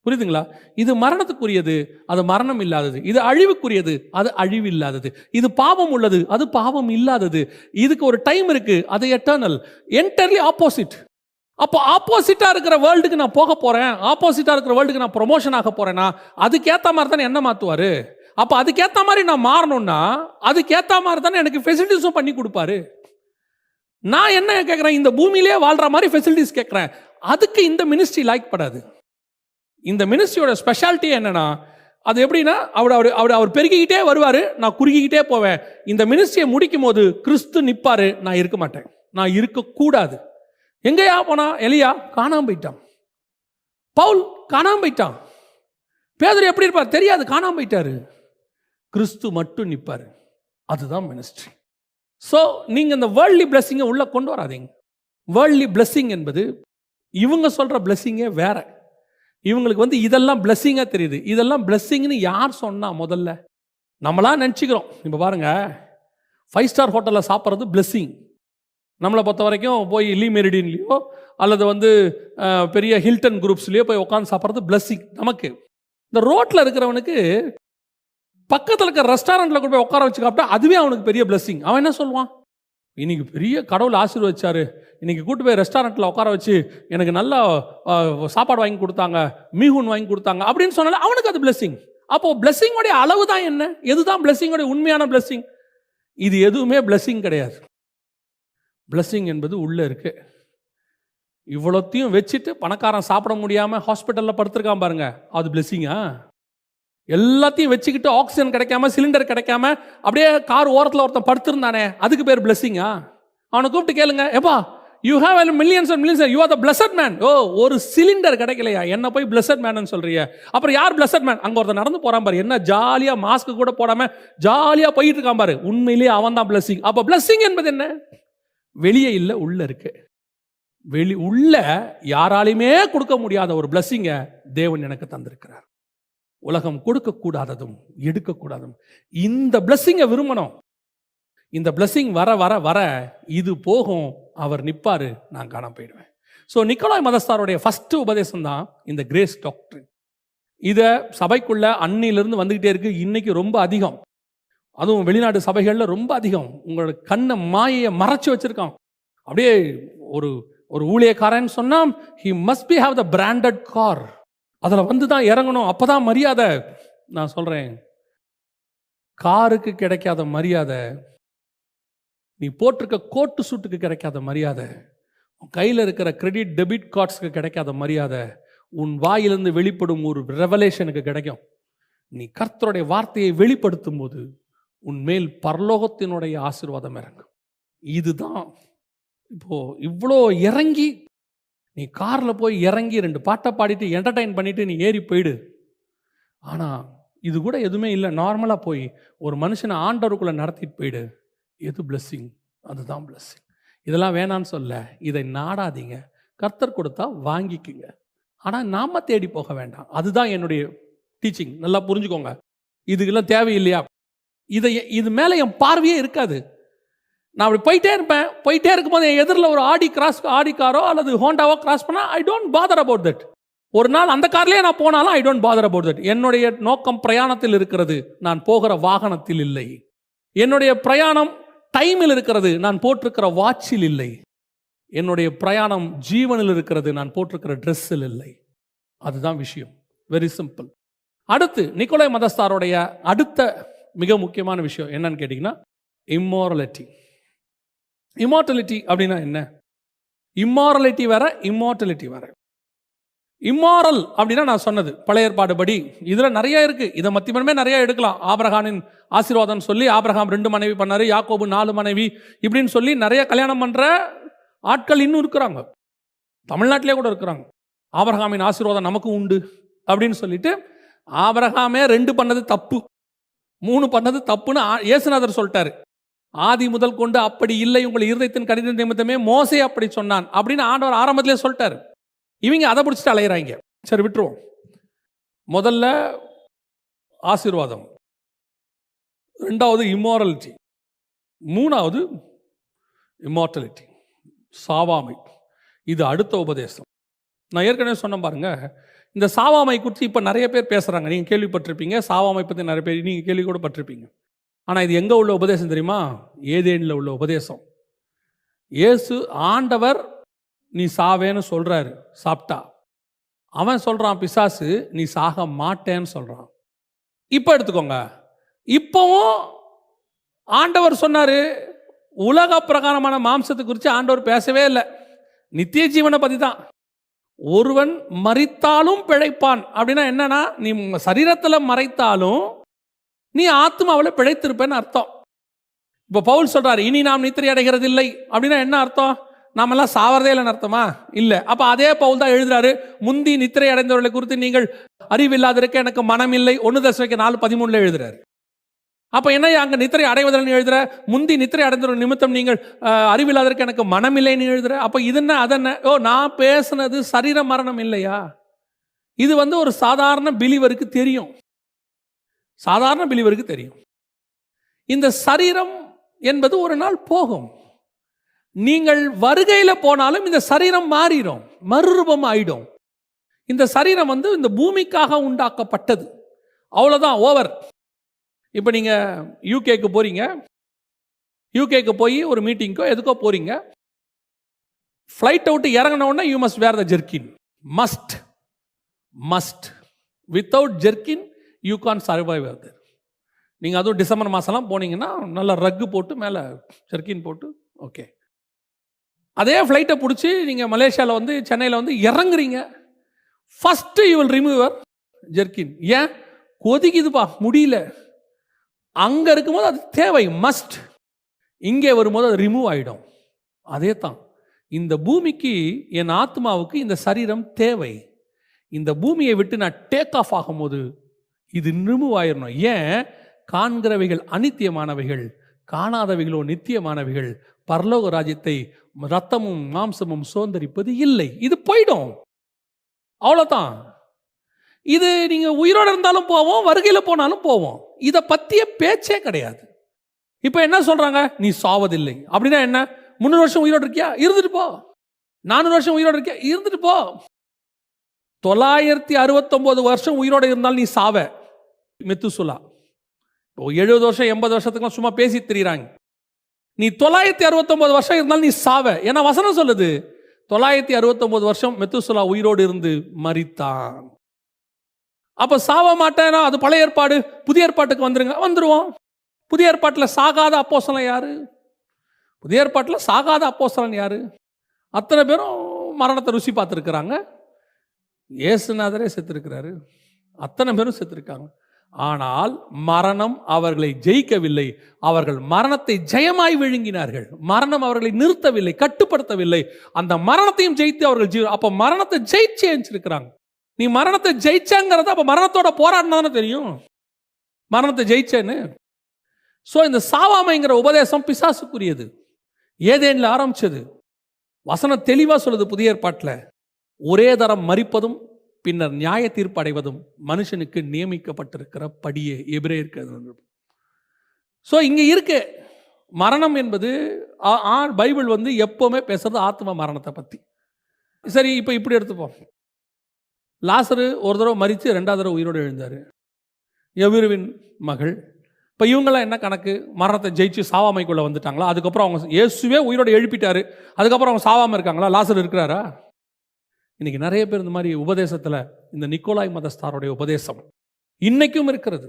புரியுதுங்களா? இது மரணத்துக்குரியது, அது மரணம் இல்லாதது. இது அழிவுக்குரியது, அது அழிவு இல்லாதது. இது பாவம் உள்ளது, அது பாவம் இல்லாதது. இதுக்கு ஒரு டைம் இருக்கு, அது எட்டர்னல். Entirely opposite. அப்போ ஆப்போசிட்டா இருக்கிற வேர்ல்டுக்கு நான் போக போறேன், ஆப்போசிட்டா இருக்கிற வேர்ல்டுக்கு நான் ப்ரொமோஷன் ஆக போறேன்னா அதுக்கேற்ற மாதிரி தானே என்ன மாற்றுவாரு. அப்போ அதுக்கேற்ற மாதிரி நான் மாறணும்னா அதுக்கேற்ற மாதிரி தானே எனக்கு ஃபெசிலிட்டிஸும் பண்ணி கொடுப்பாரு. நான் என்ன கேட்குறேன்? இந்த பூமியிலே வாழ்கிற மாதிரி ஃபெசிலிட்டிஸ் கேட்குறேன். அதுக்கு இந்த மினிஸ்ட்ரி லைக் படாது. இந்த மினிஸ்ட்ரியோட ஸ்பெஷாலிட்டி என்னன்னா, அது எப்படின்னா அவர் பெருகிக்கிட்டே வருவார், நான் குறுகிக்கிட்டே போவேன். இந்த மினிஸ்ட்ரியை முடிக்கும் போது கிறிஸ்து நிற்பார், நான் இருக்க மாட்டேன், நான் இருக்கக்கூடாது. எங்கேயா போனா? எலியா காணாம போயிட்டான், பவுல் காணாம போயிட்டான், பேதுரு எப்படி இருப்பார் தெரியாது, காணாம போயிட்டாரு. கிறிஸ்து மட்டும் நிற்பார். அதுதான் மினிஸ்ட்ரி. ஸோ நீங்கள் இந்த வேர்ல்ட்லி பிளெஸிங்கை உள்ளே கொண்டு வராதீங்க. வேர்ல்ட்லி பிளெஸிங் என்பது இவங்க சொல்கிற பிளெஸிங்கே வேற. இவங்களுக்கு இதெல்லாம் பிளெஸிங்காக தெரியுது. இதெல்லாம் பிளெஸிங்னு யார் சொன்னா? முதல்ல நம்மளாம் நினச்சிக்கிறோம். இப்போ பாருங்க, 5 ஸ்டார் ஹோட்டலில் சாப்பிட்றது பிளெஸிங். நம்மளை பொறுத்த வரைக்கும் போய் லீ மெரிடின்லேயோ அல்லது பெரிய ஹில்டன் குரூப்ஸ்லேயோ போய் உட்காந்து சாப்பிட்றது பிளெஸிங் நமக்கு. இந்த ரோட்ல இருக்கிறவனுக்கு பக்கத்தில் இருக்கிற ரெஸ்டாரண்ட்ல கொண்டு போய் உட்கார வச்சு சாப்பிட்டா அதுவே அவனுக்கு பெரிய பிளெஸிங். அவன் என்ன சொல்லுவான்? இன்னைக்கு பெரிய கடவுள் ஆசீர்வதிச்சாரு, இன்னைக்கு கூட்டு போய் ரெஸ்டாரண்ட்ல உட்கார வச்சு எனக்கு நல்லா சாப்பாடு வாங்கி கொடுத்தாங்க, மீஹூன் வாங்கி கொடுத்தாங்க அப்படின்னு சொன்னால அவனுக்கு அது பிளெஸிங். அப்போ பிளெஸிங்கோடைய அளவு தான் என்ன? எதுதான் பிளெஸிங்கோடைய உண்மையான பிளெஸிங்? இது எதுவுமே பிளெஸிங் கிடையாது. பிளெஸிங் என்பது உள்ள இருக்கு. இவ்வளோத்தையும் வச்சுட்டு பணக்காரன் சாப்பிட முடியாம ஹாஸ்பிட்டல்ல படுத்திருக்கான் பாருங்க, அது பிளெஸிங்கா? எல்லாத்தையும் வச்சுக்கிட்டு ஆக்சிஜன் கிடைக்காம, சிலிண்டர் கிடைக்காம அப்படியே கார் ஓரத்தில் ஒருத்தன் படுத்திருந்தானே, அதுக்கு பேர் பிளெஸிங்கா? அவனை கூப்பிட்டு கேளுங்க, எப்பா you have millions and millions, you are the blessed man. ஓ, ஒரு சிலிண்டர் கிடைக்கலையா, என்ன போய் பிளஸட் மேன் சொல்றீங்க? அப்புறம் யார் பிளஸட் மேன்? அங்க ஒருத்தன் நடந்து போறான் பாரு, என்ன ஜாலியா மாஸ்க் கூட போடாம ஜாலியா போயிட்டு இருக்கான் பாரு, உண்மையிலேயே அவன் தான் பிளஸிங். அப்ப பிளஸிங் என்பது என்ன? வெளியே இல்ல, உள்ள இருக்கு. உள்ள யாராலையுமே கொடுக்க முடியாத ஒரு பிளஸிங்க தேவன் எனக்கு தந்திருக்கிறார். உலகம் கொடுக்கக்கூடாததும் எடுக்கக்கூடாதும் இந்த பிளஸிங்க விரும்பணும். இந்த பிளஸிங் வர வர வர இது போகும், அவர் நிப்பாரு, நான் காணாம போயிடுவேன். ஸோ நிக்கோலாய் மதஸ்தாருடைய ஃபர்ஸ்ட் உபதேசம் தான் இந்த கிரேஸ் டாக்டரின். இதை சபைக்குள்ள அன்னிலிருந்து வந்துகிட்டே இருக்கு. இன்னைக்கு ரொம்ப அதிகம், அதுவும் வெளிநாட்டு சபைகளில் ரொம்ப அதிகம். உங்களோட கண்ணை மாயையை மறைச்சு வச்சிருக்கான். அப்படியே ஒரு ஒரு ஊழியக்காரன் சொன்னா he must be have the branded car, அதில் வந்து தான் இறங்கணும், அப்பதான் மரியாதை. நான் சொல்றேன், காருக்கு கிடைக்காத மரியாதை, நீ போட்டிருக்க கோட்டு சூட்டுக்கு கிடைக்காத மரியாதை, உன் கையில் இருக்கிற கிரெடிட் டெபிட் கார்ட்ஸ்க்கு கிடைக்காத மரியாதை, உன் வாயிலிருந்து வெளிப்படும் ஒரு ரெவலேஷனுக்கு கிடைக்கும். நீ கர்த்தருடைய வார்த்தையை வெளிப்படுத்தும் போது உன் மேல் பரலோகத்தினுடைய ஆசீர்வாதம் இறங்கும். இதுதான் இப்போ இவ்வளோ இறங்கி நீ காரில் போய் இறங்கி 2 பாட்டை பாடிட்டு என்டர்டைன் பண்ணிட்டு நீ ஏறி போயிடு. ஆனால் இது கூட எதுவுமே இல்லை, நார்மலாக போய் ஒரு மனுஷனை ஆண்டவருக்குள்ளே நடத்திட்டு போயிடு. எது பிளெஸிங்? அதுதான் பிளெஸிங். இதெல்லாம் வேணான்னு சொல்ல, இதை நாடாதீங்க. கர்த்தர் கொடுத்தா வாங்கிக்குங்க, ஆனால் நாம தேடி போக வேண்டாம். அதுதான் என்னுடைய டீச்சிங். நல்லா புரிஞ்சுக்கோங்க. இதுக்கெல்லாம் தேவையில்லையா? இது மேலே என் பார்வையே இருக்காது. நான் அப்படி போயிட்டே இருப்பேன். போயிட்டே இருக்கும்போது என் எதிரில் ஒரு ஆடி காரோ அல்லது ஹோண்டாவோ கிராஸ் பண்ணால் I don't father about that. ஒரு நாள் அந்த கார்லேயே நான் போனாலும் I don't father about that. என்னுடைய நோக்கம் பிரயாணத்தில் இருக்கிறது, நான் போகிற வாகனத்தில் இல்லை. என்னுடைய பிரயாணம் டைமில் இருக்கிறது, நான் போட்டிருக்கிற வாட்சில் இல்லை. என்னுடைய பிரயாணம் ஜீவனில் இருக்கிறது, நான் போட்டிருக்கிற ட்ரெஸ்ஸில் இல்லை. அதுதான் விஷயம். Very simple. அடுத்து நிக்கோலாய் மதஸ்தாருடைய அடுத்த மிக முக்கியமான விஷயம் என்னன்னு கேட்டிங்கன்னா இம்மோரலிட்டி. இம்மார்டலிட்டி அப்படின்னா என்ன? இம்மாரலிட்டி வேற, இம்மார்டலிட்டி வேற. இம்மாரல் அப்படின்னா நான் சொன்னது பழைய ஏற்பாடு படி இதுல நிறைய இருக்கு. இதை மத்தியமே நிறைய எடுக்கலாம். ஆபிரகாமின் ஆசீர்வாதம் சொல்லி ஆபிரகாம் 2 மனைவி பண்ணாரு, யாக்கோபு 4 மனைவி இப்படின்னு சொல்லி நிறைய கல்யாணம் பண்ற ஆட்கள் இன்னும் இருக்கிறாங்க, தமிழ்நாட்டிலே கூட இருக்கிறாங்க. ஆபிரகாமின் ஆசீர்வாதம் நமக்கு உண்டு அப்படின்னு சொல்லிட்டு ஆபிரகாமே 2 பண்ணது தப்பு, 3 பண்ணது தப்புன்னு இயேசுநாதர் சொல்லிட்டாரு. ஆதி முதல் கொண்டு அப்படி இல்லை, உங்கள் இருதயத்தின் கடின நிமித்தமே மோசே அப்படி சொன்னான் அப்படின்னு ஆண்டவர் ஆரம்பத்திலே சொல்லிட்டாரு. இவங்க அதை பிடிச்சிட்டு அலையிறாங்க. சரி, விட்டுருவோம். முதல்ல ஆசீர்வாதம், 2வது இம்மோரலிட்டி, 3வது இம்மார்டலிட்டி, சாவாமை. இது அடுத்த உபதேசம். நான் ஏற்கனவே சொன்ன பாருங்க, இந்த சாவாமை குறித்து இப்போ நிறைய பேர் பேசுகிறாங்க. நீங்கள் கேள்விப்பட்டிருப்பீங்க. சாவாமை பற்றி நிறைய பேர் நீங்கள் கேள்வி கூட பட்டிருப்பீங்க. ஆனால் இது எங்கே உள்ள உபதேசம் தெரியுமா? ஏதேனில் உள்ள உபதேசம். இயேசு ஆண்டவர் நீ சாவேன்னு சொல்கிறாரு, சாப்பிட்டா. அவன் சொல்கிறான் பிசாசு நீ சாக மாட்டேன்னு சொல்கிறான். இப்போ எடுத்துக்கோங்க, இப்போவும் ஆண்டவர் சொன்னார், உலக பிரகாரமான மாம்சத்தை குறித்து ஆண்டவர் பேசவே இல்லை, நித்திய ஜீவனை பற்றி தான். ஒருவன் மரித்தாலும் பிழைப்பான் அப்படின்னா என்னன்னா, நீ சரீரத்தில் மறைத்தாலும் நீ ஆத்மாவில் பிழைத்திருப்பேன்னு அர்த்தம். இப்போ பவுல் சொல்றாரு, இனி நாம் நித்திரை அடைகிறது இல்லை அப்படின்னா என்ன அர்த்தம்? நாமெல்லாம் சாவறதே இல்லைன்னு அர்த்தமா? இல்லை. அப்போ அதே பவுல் தான் எழுதுறாரு, முந்தி நித்திரை அடைந்தவர்களை குறித்து நீங்கள் அறிவில்லாதிருக்க எனக்கு மனம் இல்லை, 1 தெசலோனிக்கேயர் 4:13 எழுதுறாரு. அப்போ என்ன அங்கே நித்திரை அடைவதில்லைன்னு எழுதுற, முந்தி நித்திரை அடைந்தவர்கள் நிமித்தம் நீங்கள் அறிவில்லாதிருக்க எனக்கு மனம் இல்லைன்னு எழுதுற. அப்போ இதென்ன அதென்ன? நான் பேசுனது சரீர மரணம் இல்லையா? இது ஒரு சாதாரண பிலீவருக்கு தெரியும். சாதாரண பிலீவருக்கு தெரியும். இந்த சரீரம் என்பது ஒரு நாள் போகும். நீங்கள் வருகையில் போனாலும் இந்த சரீரம் மாறிடும், மறுரூபம் ஆயிடும். இந்த சரீரம் இந்த பூமிக்காக உண்டாக்கப்பட்டது. அவ்வளோதான், ஓவர். இப்போ நீங்கள் யூகேக்கு போகிறீங்க, யூகேக்கு போய் ஒரு மீட்டிங்க்கோ எதுக்கோ போகிறீங்க. ஃப்ளைட்டை விட்டு இறங்கினோடனே you must wear the jerkin. Must. Without jerkin you can survive. அது நீங்கள் அதுவும் டிசம்பர் மாதம்லாம் போனீங்கன்னா நல்லா ரக்கு போட்டு மேலே ஜெர்கின் போட்டு ஓகே. அதே ஃப்ளைட்டை பிடிச்சி நீங்கள் மலேசியாவில் சென்னையில் இறங்குறீங்க, first you will remove your jerkin. ஏன்? கொதிக்குதுப்பா, முடியல. அங்கே இருக்கும்போது அது தேவை, மஸ்ட். இங்கே வரும்போது அது ரிமூவ் ஆகிடும். அதே தான் இந்த பூமிக்கு, என் ஆத்மாவுக்கு இந்த சரீரம் தேவை. இந்த பூமியை விட்டு நான் டேக் ஆஃப் ஆகும்போது இது ரிமூவ் ஆயிடணும். ஏன்? காண்கிறவைகள் அநித்தியமானவைகள், காணாதவைகளோ நித்தியமானவைகள். பரலோக ராஜ்யத்தை ரத்தமும் மாம்சமும் சுதந்தரிப்பது இல்லை. இது போயிடும், அவ்வளோதான். இது நீங்கள் உயிரோடு இருந்தாலும் போவோம், வருகையில் போனாலும் போவோம். இதை பற்றிய பேச்சே கிடையாது. இப்போ என்ன சொல்கிறாங்க? நீ சாவதில்லை அப்படின்னா என்ன? 300 வருஷம் உயிரோடு இருக்கியா? இருந்துட்டு போ. 400 வருஷம் உயிரோடு இருக்கியா? இருந்துட்டு போ. 969 வருஷம் உயிரோடு இருந்தாலும் நீ சாவ. மெத்துசுலா 70 வருஷம் 80 வருஷத்துக்குலாம் சும்மா பேசி திரிகிறாங்க. நீ 969 வருஷம் இருந்தாலும் நீ சாவ. ஏன்னா வசனம் சொல்லுது 969 வருஷம் மெத்துசுலா உயிரோடு இருந்து மரித்தான். அப்ப சாவ மாட்டேனா? அது பழைய ஏற்பாடு. புதிய ஏற்பாட்டுக்கு வந்துருவோம். புதிய ஏற்பாட்டில் சாகாத அப்போஸ்தலன் யாரு? புதிய ஏற்பாட்டில் சாகாத அப்போஸ்தலன் யாரு? அத்தனை பேரும் மரணத்தை ருசி பார்த்துருக்கிறாங்க. இயேசுநாதரே செத்துருக்கிறாரு, அத்தனை பேரும் செத்துருக்காங்க. ஆனால் மரணம் அவர்களை ஜெயிக்கவில்லை. அவர்கள் மரணத்தை ஜெயமாய் விழுங்கினார்கள். மரணம் அவர்களை நிறுத்தவில்லை, கட்டுப்படுத்தவில்லை. அந்த மரணத்தையும் ஜெயித்து அவர்கள் அப்ப மரணத்தை ஜெயிச்சிருக்கிறாங்க. நீ மரணத்தை ஜெயிச்சாங்கிறத அப்ப மரணத்தோட போராடினான்னு தெரியும், மரணத்தை ஜெயிச்சேன்னு. ஸோ இந்த சாவாமைங்கிற உபதேசம் பிசாசுக்குரியது. ஏதேனில் ஆரம்பிச்சது. வசனம் தெளிவாக சொல்லுது புதிய ஏற்பாட்டில், ஒரே தரம் மரிப்பதும் பின்னர் நியாய தீர்ப்பு அடைவதும் மனுஷனுக்கு நியமிக்கப்பட்டிருக்கிற படியே. எபிரேயருக்கு. ஸோ இங்கே இருக்கு மரணம் என்பது. பைபிள் எப்பவுமே பேசுறது ஆத்ம மரணத்தை பற்றி. சரி, இப்போ இப்படி எடுத்துப்போம். லாசரு ஒரு தடவை மரித்து 2வது தடவை உயிரோடு எழுந்தார். எவிருவின் மகள். இப்போ இவங்களாம் என்ன கணக்கு? மரணத்தை ஜெயிச்சு சாவாமைக்குள்ளே வந்துட்டாங்களா? அதுக்கப்புறம் அவங்க இயேசுவே உயிரோடு எழுப்பிட்டாரு, அதுக்கப்புறம் அவங்க சாவாமல் இருக்காங்களா? லாசர் இருக்கிறாரா? இன்னைக்கு நிறைய பேர் இந்த மாதிரி உபதேசத்தில், இந்த நிக்கோலாய் மதஸ்தாரோடைய உபதேசம் இன்னைக்கும் இருக்கிறது.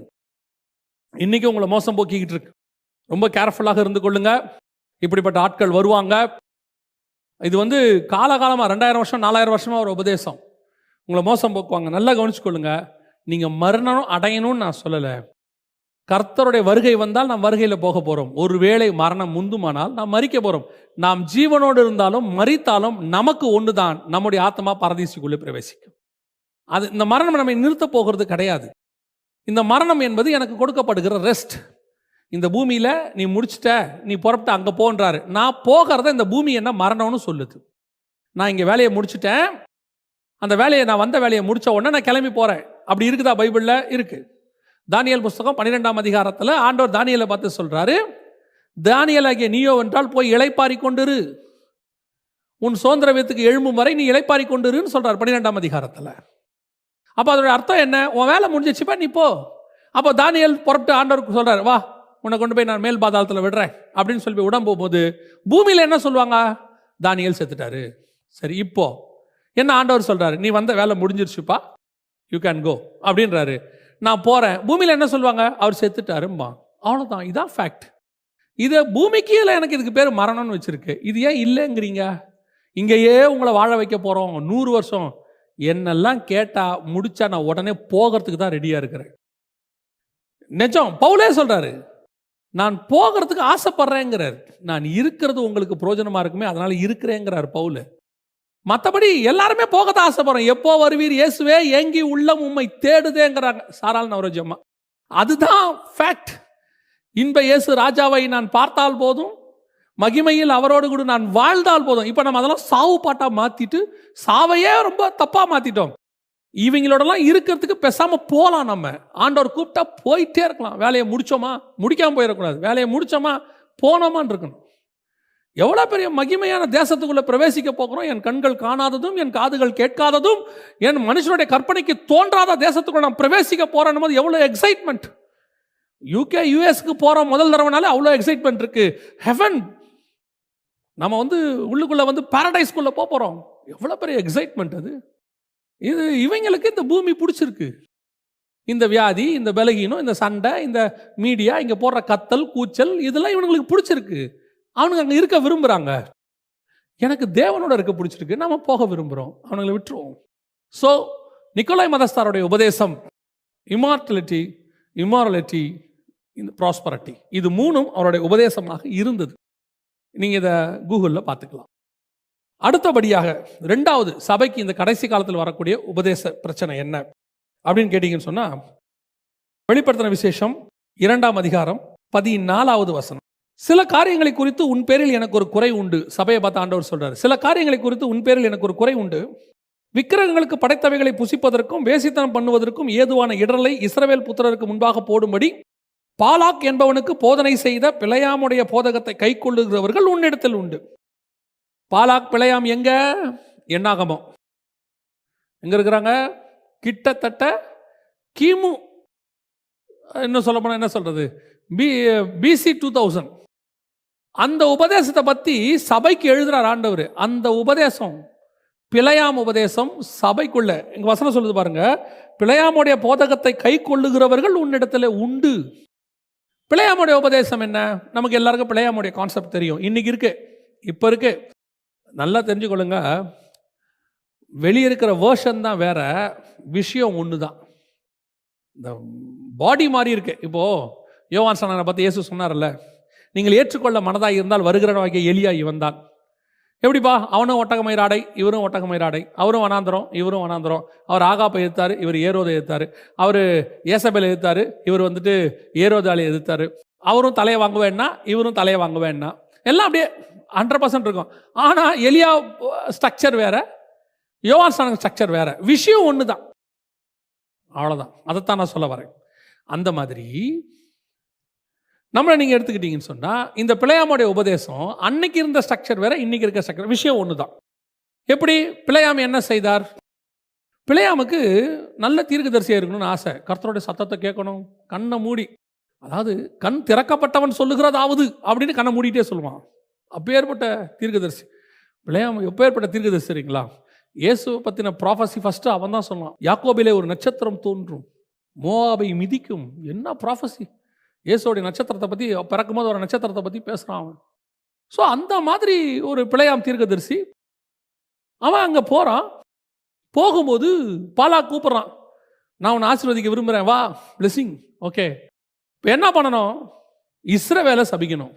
இன்னைக்கும் உங்களை மோசம் போக்கிக்கிட்டு இருக்கு. ரொம்ப கேர்ஃபுல்லாக இருந்து கொள்ளுங்க. இப்படிப்பட்ட ஆட்கள் வருவாங்க. இது காலகாலமாக 2000 வருஷம் 4000 வருஷமாக ஒரு உபதேசம். உங்களை மோசம் போக்குவாங்க. நல்லா கவனிச்சுக்கொள்ளுங்க. நீங்கள் மரணம் அடையணும்னு நான் சொல்லலை. கர்த்தருடைய வருகை வந்தால் நாம் வருகையில் போக போகிறோம். ஒருவேளை மரணம் முந்துமானால் நாம் மரிக்க போகிறோம். நாம் ஜீவனோடு இருந்தாலும் மரித்தாலும் நமக்கு ஒன்று தான், நம்முடைய ஆத்மா பரதீசுக்குள்ளே பிரவேசிக்கும். அது இந்த மரணம் நம்மை நிறுத்த போகிறது கிடையாது. இந்த மரணம் என்பது எனக்கு கொடுக்கப்படுகிற ரெஸ்ட். இந்த பூமியில் நீ முடிச்சிட்ட, நீ புறப்பட்டு அங்கே போன்றாரு. நான் போகிறத இந்த பூமி என்ன மரணம்னு சொல்லுது. நான் இங்கே வேலையை முடிச்சிட்டேன், அந்த வேலையை நான் வந்த வேலையை முடித்த உடனே நான் கிளம்பி போகிறேன். அப்படி இருக்குதா? பைபிளில் இருக்குது. தானியேல் புஸ்தகம் 12ஆம் அதிகாரத்தில் ஆண்டவர் தானியேலை பார்த்து சொல்கிறாரு, தானியேலாகிய நீயோ என்றால் போய் இளைப்பாரி கொண்டிரு, உன் சுதந்திர வீட்டுக்கு எழும்பும் வரை நீ இளைப்பாரி கொண்டிருன்னு சொல்கிறார் 12ஆம் அதிகாரத்தில். அப்போ அதோடைய அர்த்தம் என்ன? உன் வேலை முடிஞ்சிச்சுப்பா, நீ போ. அப்போ தானியேல் புறப்பட்டு ஆண்டவருக்கு சொல்கிறார், வா உன்னை கொண்டு போய் நான் மேல் பாதாளத்தில் விடுறேன் அப்படின்னு சொல்லி விட போகும்போது பூமியில் என்ன சொல்லுவாங்க? தானியேல் செத்துட்டாரு. சரி, இப்போ என்ன ஆண்டவர் சொல்கிறாரு? நீ வந்த வேலை முடிஞ்சிருச்சுப்பா, யூ கேன் கோ அப்படின்றாரு. நான் போகிறேன். பூமியில் என்ன சொல்லுவாங்க? அவர் செத்துட்டாரும்பா. அவ்வளோதான், இதான் ஃபேக்ட். இதை பூமிக்கு இல்லை, எனக்கு இதுக்கு பேர் மரணம்னு வச்சுருக்கு. இது ஏன் இல்லைங்கிறீங்க? இங்கேயே உங்களை வாழ வைக்க போகிறோம் 100 வருஷம். என்னெல்லாம் கேட்டால் முடிச்சா நான் உடனே போகிறதுக்கு தான் ரெடியாக இருக்கிறேன். நிஜம், பவுலே சொல்கிறாரு, நான் போகிறதுக்கு ஆசைப்படுறேங்கிறார். நான் இருக்கிறது உங்களுக்கு பிரயோஜனமாக இருக்குமே, அதனால் இருக்கிறேங்கிறார் பவுல். மற்றபடி எல்லாருமே போகத்தான் ஆசைப்படுறோம். எப்போ வருவீர் இயேசுவே, ஏங்கி உள்ளம் உம்மை தேடுதேங்கிறாங்க சாரால் நவரோஜம்மா. அதுதான் ஃபேக்ட். இன்ப இயேசு ராஜாவை நான் பார்த்தால் போதும், மகிமையில் அவரோடு கூட நான் வாழ்ந்தால் போதும். இப்போ நம்ம அதெல்லாம் சாவு பாட்டாக மாற்றிட்டு சாவையே ரொம்ப தப்பாக மாற்றிட்டோம். இவங்களோடலாம் இருக்கிறதுக்கு பேசாமல் போகலாம். நம்ம ஆண்டவர் கூப்பிட்டா போயிட்டே இருக்கலாம். வேலையை முடிச்சோமா, முடிக்காமல் போயிடக்கூடாது. வேலையை முடிச்சோமா, போனோமான்னு இருக்கணும். எவ்வளோ பெரிய மகிமையான தேசத்துக்குள்ளே பிரவேசிக்க போகிறோம். என் கண்கள் காணாததும் என் காதுகள் கேட்காததும் என் மனுஷனுடைய கற்பனைக்கு தோன்றாத தேசத்துக்குள்ள நான் பிரவேசிக்க போகிறேன் போது எவ்வளோ எக்ஸைட்மெண்ட். யூகே யூஎஸ்க்கு போகிறோம் முதல் தடவைனாலே அவ்வளோ எக்ஸைட்மெண்ட் இருக்கு. ஹெவன், நம்ம உள்ளுக்குள்ளே பாரடைஸ்குள்ளே போகிறோம். எவ்வளோ பெரிய எக்ஸைட்மெண்ட் அது. இது இவங்களுக்கு இந்த பூமி பிடிச்சிருக்கு. இந்த வியாதி, இந்த பலகீனம், இந்த சண்டை, இந்த மீடியா, இங்கே போடுற கத்தல் கூச்சல், இதெல்லாம் இவங்களுக்கு பிடிச்சிருக்கு. அவனுங்க அங்கே இருக்க விரும்புகிறாங்க. எனக்கு தேவனோட இருக்க பிடிச்சிருக்கு, நம்ம போக விரும்புகிறோம், அவனுங்களை விட்டுருவோம். ஸோ நிக்கோலாய் மதஸ்தாருடைய உபதேசம் இமார்டலிட்டி, இமாரலிட்டி, இந்த ப்ராஸ்பரிட்டி, இது மூணும் அவருடைய உபதேசமாக இருந்தது. நீங்கள் இதை கூகுளில் பார்த்துக்கலாம். அடுத்தபடியாக ரெண்டாவது சபைக்கு இந்த கடைசி காலத்தில் வரக்கூடிய உபதேச பிரச்சனை என்ன அப்படின்னு கேட்டீங்கன்னு சொன்னால், வெளிப்படுத்தின விசேஷம் 2ஆம் அதிகாரம் 14வது வசனம். சில காரியங்களை குறித்து உன் பேரில் எனக்கு ஒரு குறை உண்டு. சபையை பார்த்து ஆண்டவர் சொல்றாரு, சில காரியங்களை குறித்து உன் பேரில் எனக்கு ஒரு குறை உண்டு. விக்கிரகங்களுக்கு படைத்தவைகளை புசிப்பதற்கும் வேசித்தனம் பண்ணுவதற்கும் ஏதுவான இடரலை இஸ்ரவேல் புத்திரருக்கு முன்பாக போடும்படி பாலாக் என்பவனுக்கு போதனை செய்த பிழையாமுடைய போதகத்தை கை கொள்ளுகிறவர்கள் உன்னிடத்தில் உண்டு. பாலாக் பிழையாம் எங்க? எண்ணாகமம். எங்க இருக்கிறாங்க? கிட்டத்தட்ட கிமு, இன்னும் சொல்ல போனா என்ன சொல்றது, பிசி 2000. அந்த உபதேசத்தை பத்தி சபைக்கு எழுதுறார் ஆண்டவர். அந்த உபதேசம் பிழையாம் உபதேசம் சபைக்குள்ள எங்க வசனம் சொல்லுது பாருங்க, பிழையாமுடைய போதகத்தை கை கொள்ளுகிறவர்கள் உன்னிடத்துல உண்டு. பிழையாமுடைய உபதேசம் என்ன? நமக்கு எல்லாருக்கும் பிழையாமுடைய கான்செப்ட் தெரியும். இன்னைக்கு இருக்கு, இப்ப இருக்கு, நல்லா தெரிஞ்சுக்கொள்ளுங்க. வெளியே இருக்கிற வேர்ஷன் தான் வேற, விஷயம் ஒன்று தான். இந்த பாடி மாதிரி இருக்கு. இப்போ யோவான் ஸ்நானனை பற்றி இயேசு சொன்னார்ல, நீங்கள் ஏற்றுக்கொள்ள மனதாக இருந்தால் வருகிறவனாகிய எலியா இவன் தான். எப்படிப்பா? அவனும் ஒட்டகமயிராடை, இவரும் ஒட்டகமயிராடை, அவரும் வனாந்தரம், இவரும் வனாந்தரம். அவர் ஆகாப்பை எதிர்த்தாரு, இவர் ஏரோதை எதிர்த்தாரு. அவர் ஏசபேலை எதிர்த்தாரு, இவர் ஏரோதாலை எதிர்த்தாரு. அவரும் தலையை வாங்குவேன்னா, இவரும் தலையை வாங்குவேன்னா, எல்லாம் அப்படியே 100% இருக்கும். ஆனால் எலியா ஸ்ட்ரக்சர் வேற, யோவான் ஸ்நானன் ஸ்ட்ரக்சர் வேற, விஷயம் ஒன்று தான். அவ்வளோதான். அதைத்தான் நான் சொல்ல வரேன். அந்த மாதிரி நம்மளை நீங்கள் எடுத்துக்கிட்டீங்கன்னு சொன்னால், இந்த பிழையாமுடைய உபதேசம் அன்னைக்கு இருந்த ஸ்ட்ரக்சர் வேற, இன்னைக்கு இருக்க ஸ்ட்ரக்சர், விஷயம் ஒன்று தான். எப்படி? பிழையாம் என்ன செய்தார்? பிழையாமுக்கு நல்ல தீர்க்கதரிசியாக இருக்கணும்னு ஆசை. கர்த்தருடைய சத்தத்தை கேட்கணும், கண்ணை மூடி, அதாவது கண் திறக்கப்பட்டவன் சொல்லுகிறதாவது அப்படின்னு கண்ணை மூடிட்டே சொல்லுவான். அப்பேற்பட்ட தீர்க்கதரிசி பிழையாம். எப்பேற்பட்ட தீர்க்கதரிசி சரிங்களா? இயேசுவை பற்றின ப்ராஃபஸி ஃபஸ்ட்டு அவன் தான் சொன்னான். யாக்கோபிலே ஒரு நட்சத்திரம் தோன்றும், மோவாபை மிதிக்கும். என்ன ப்ராஃபஸி! இயேசுவோடைய நட்சத்திரத்தை பற்றி, பிறக்கும்போது ஒரு நட்சத்திரத்தை பற்றி பேசுகிறான் அவன். ஸோ அந்த மாதிரி ஒரு பிழையாம் தீர்க்கதரிசி. அவன் அங்கே போகிறான். போகும்போது பாலா கூப்பிட்றான், நான் உன்னை ஆசீர்வதிக்க விரும்புகிறேன், வா, பிளெஸிங். ஓகே, இப்போ என்ன பண்ணணும்? இஸ்ரவேலை சபிக்கணும்.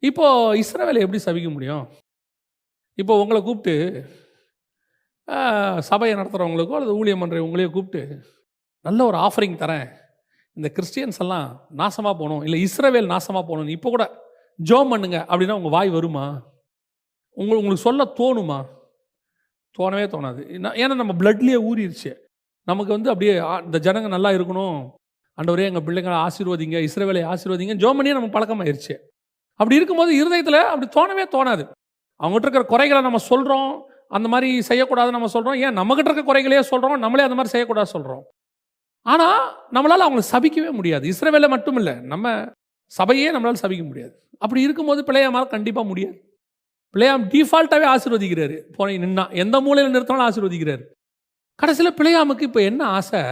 இப்போது இஸ்ரவேலை எப்படி சபிக்க முடியும்? இப்போ உங்களை கூப்பிட்டு, சபையை நடத்துகிறவங்களுக்கோ அல்லது ஊழியம் பண்ணுறவங்களையோ கூப்பிட்டு, நல்ல ஒரு ஆஃபரிங் தரேன், இந்த கிறிஸ்டியன்ஸ் எல்லாம் நாசமாக போகணும், இல்லை இஸ்ரவேல் நாசமாக போகணும், இப்போ கூட ஜோம் பண்ணுங்க அப்படின்னா உங்கள் வாய் வருமா? உங்களுக்கு சொல்ல தோணுமா? தோணவே தோணாது. ஏன்னா நம்ம பிளட்லேயே ஊறிடுச்சு. நமக்கு அப்படியே இந்த ஜனங்க நல்லா இருக்கணும், ஆண்டவரே எங்கள் பிள்ளைங்களை ஆசீர்வதிங்க, இஸ்ரவேலை ஆசீர்வதிங்க, ஜோம் பண்ணியே நம்ம பழக்கமாயிருச்சு. அப்படி இருக்கும்போது இருதயத்தில் அப்படி தோணவே தோணாது. அவங்ககிட்ட இருக்கிற குறைகளை நம்ம சொல்கிறோம், அந்த மாதிரி செய்யக்கூடாதுன்னு நம்ம சொல்கிறோம். ஏன் நம்மகிட்ட இருக்க குறைகளையே சொல்கிறோம், நம்மளே அந்த மாதிரி செய்யக்கூடாது சொல்கிறோம். ஆனால் நம்மளால் அவங்களை சபிக்கவே முடியாது. இஸ்ரவேலை மட்டும் இல்லை, நம்ம சபையே நம்மளால் சபிக்க முடியாது. அப்படி இருக்கும்போது பிழையாமால் கண்டிப்பாக முடியாது. பிழையாம் டிஃபால்ட்டாகவே ஆசீர்வதிக்கிறாரு. போன நின்னா எந்த மூலையில் நிறுத்தினாலும் ஆசீர்வதிக்கிறாரு. கடைசியில் பிழையாமுக்கு இப்போ என்ன ஆசை?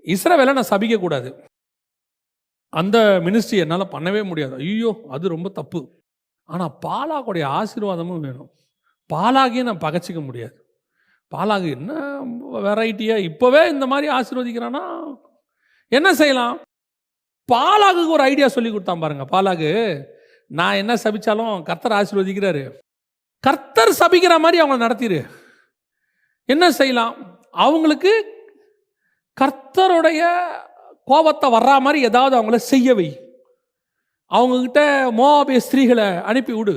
இஸ்ரவேலை நான் சபிக்கக்கூடாது, அந்த மினிஸ்ட்ரி என்னால் பண்ணவே முடியாது, ஐயோ அது ரொம்ப தப்பு. ஆனால் பாலாகுடைய ஆசீர்வாதமும் வேணும். பாலாகியே நான் பகச்சிக்க முடியாது. பாலாகு என்ன வெரைட்டியாக இப்போவே இந்த மாதிரி ஆசீர்வதிக்கிறான்னா என்ன செய்யலாம்? பாலாகுக்கு ஒரு ஐடியா சொல்லி கொடுத்தான் பாருங்க. பாலாகு, நான் என்ன சபிச்சாலும் கர்த்தர் ஆசீர்வதிக்கிறாரு, கர்த்தர் சபிக்கிற மாதிரி அவங்கள நடத்திடு. என்ன செய்யலாம்? அவங்களுக்கு கர்த்தருடைய கோபத்தை வர்ற மாதிரி ஏதாவது அவங்கள செய்யவை. அவங்கக்கிட்ட மோவாபிய ஸ்திரீகளை அனுப்பி விடு.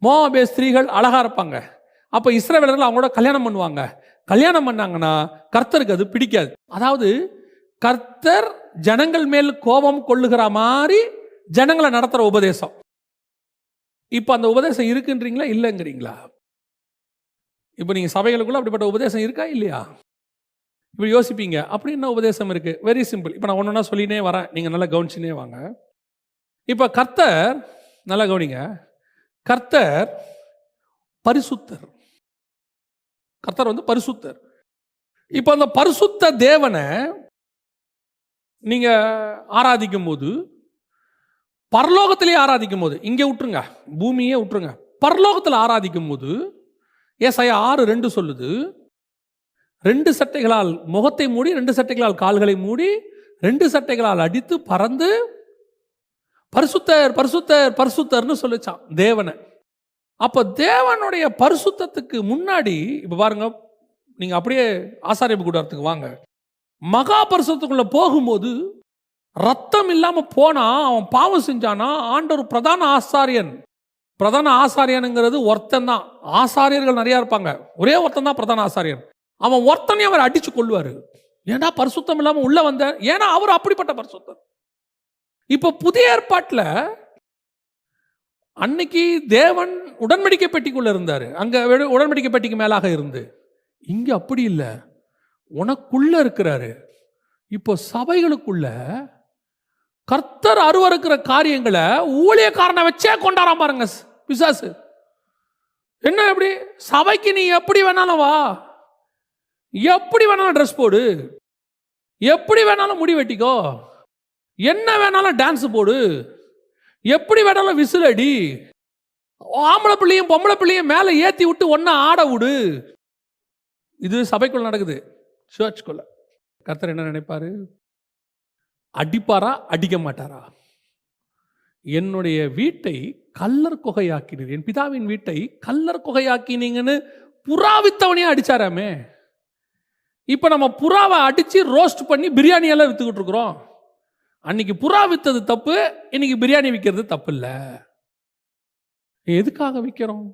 மோவாபிய ஸ்திரீகள் அழகாக இருப்பாங்க. அப்போ இஸ்ரவேலர்கள் அவங்களோட கல்யாணம் பண்ணுவாங்க. கல்யாணம் பண்ணாங்கன்னா கர்த்தருக்கு அது பிடிக்காது. அதாவது கர்த்தர் ஜனங்கள் மேல் கோபம் கொள்ளுகிற மாதிரி ஜனங்களை நடத்துகிற உபதேசம். இப்போ அந்த உபதேசம் இருக்குன்றீங்களா இல்லைங்கிறீங்களா? இப்போ நீங்கள் சபைகளுக்குள்ள அப்படிப்பட்ட உபதேசம் இருக்கா இல்லையா? இப்படி யோசிப்பீங்க, அப்படி என்ன உபதேசம் இருக்குது? Very simple. இப்போ நான் ஒன்று ஒன்றா சொல்லினே வரேன், நீங்கள் நல்லா கவனிச்சுனே வாங்க. இப்போ கர்த்தர், நல்லா கவனிங்க, கர்த்தர் பரிசுத்தர். கர்த்தர் வந்து பரிசுத்தர். இப்போ அந்த பரிசுத்த தேவனை நீங்க ஆராதிக்கும் போது, பரலோகத்திலே ஆராதிக்கும் போது, இங்கே விட்டுருங்க, பூமியே விட்டுருங்க, பரலோகத்தில் ஆராதிக்கும் போது ஏசாயா 6:2 சொல்லுது, 2 சட்டைகளால் முகத்தை மூடி, 2 சட்டைகளால் கால்களை மூடி, 2 சட்டைகளால் அடித்து பறந்து பரிசுத்தர் பரிசுத்தர் பரிசுத்தர்னு சொல்லிச்சான் தேவனை. அப்போ தேவனுடைய பரிசுத்தத்துக்கு முன்னாடி இப்போ பாருங்க, நீங்க அப்படியே ஆசாரியப்பு கூடாரத்துக்கு வாங்க. மகா பரிசுத்தத்துக்குள்ள போகும்போது ரத்தம் இல்லாம போனா அவன் பாவம் செஞ்சானா, ஆண்டவர் பிரதான ஆசாரியன். பிரதான ஆசாரியனுங்கிறது ஒருத்தன் தான். ஆசாரியர்கள் நிறைய இருப்பாங்க, ஒரே ஒருத்தன் தான் பிரதான ஆசாரியன். அவன் ஒருத்தனையும் அவர் அடிச்சு கொள்வாரு. ஏன்னா பரிசுத்தம் இல்லாம உள்ள வந்த, ஏன்னா அவர் அப்படிப்பட்ட பரிசுத்தம். இப்ப புதிய ஏற்பாட்டில் அன்னைக்கு தேவன் உடன்படிக்கை பெட்டிக்குள்ள இருந்தாரு, அங்க உடன்படிக்கை பெட்டிக்கு மேலாக இருந்து. இங்க அப்படி இல்லை, உனக்குள்ள இருக்கிறாரு. இப்போ சபைகளுக்குள்ள கர்த்தர் அருவருக்கிற காரியங்களை ஊழியக்காரனை வச்சே கொண்டாடாம பாருங்க பிசாசு. என்ன எப்படி சபைக்கு நீ எப்படி வேணாலும் வா, எப்படி வேணாலும் ட்ரெஸ் போடு, எப்படி வேணாலும் முடி வெட்டிக்கோ, என்ன வேணாலும் டான்ஸ் போடு, எப்படி வேணாலும் விசில் அடி, ஆம்பளை பிள்ளையும் பொம்பளை பிள்ளையும் மேலே ஏற்றி விட்டு ஒன்னா ஆட விடு. இது சபைக்குள்ள நடக்குது, சர்ச்சுக்குள்ள. கர்த்தர் என்ன நினைப்பாரு? அடிப்பாரா அடிக்க மாட்டாரா? என்னுடைய வீட்டை கல்லர் குகையாக்கினீர், என் பிதாவின் வீட்டை கல்லர் குகையாக்கினீங்கன்னு புறாவித்தவனையே அடிச்சாராமே. இப்போ நம்ம புறாவை அடிச்சு ரோஸ்ட் பண்ணி பிரியாணி எல்லாம் வித்துக்கிட்டு இருக்கிறோம். அன்னைக்கு புறா வித்தது தப்பு, இன்னைக்கு பிரியாணி விற்கிறது தப்பு இல்லை. எதுக்காக விற்கிறோம்?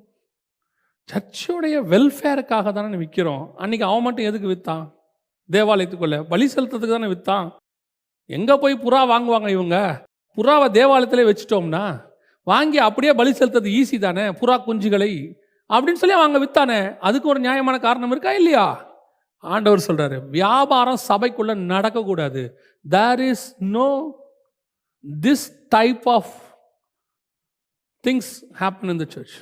சர்ச்சோடைய வெல்ஃபேருக்காக தானே விற்கிறோம். அன்னைக்கு அவன் மட்டும் எதுக்கு விற்றான்? தேவாலயத்துக்குள்ள பலி செலுத்துறதுக்கு தானே விற்றான். எங்கே போய் புறா வாங்குவாங்க இவங்க? புறாவை தேவாலயத்திலே வச்சுட்டோம்னா வாங்கி அப்படியே பலி செலுத்துறது ஈஸி தானே, புறா குஞ்சுகளை அப்படின்னு சொல்லி அவங்க விற்றானே. அதுக்கு ஒரு நியாயமான காரணம் இருக்கா இல்லையா? ஆண்டவர் சொல்றாரு, வியாபாரம் சபைக்குள்ள நடக்கக்கூடாது. There is no this type of things happen in the church.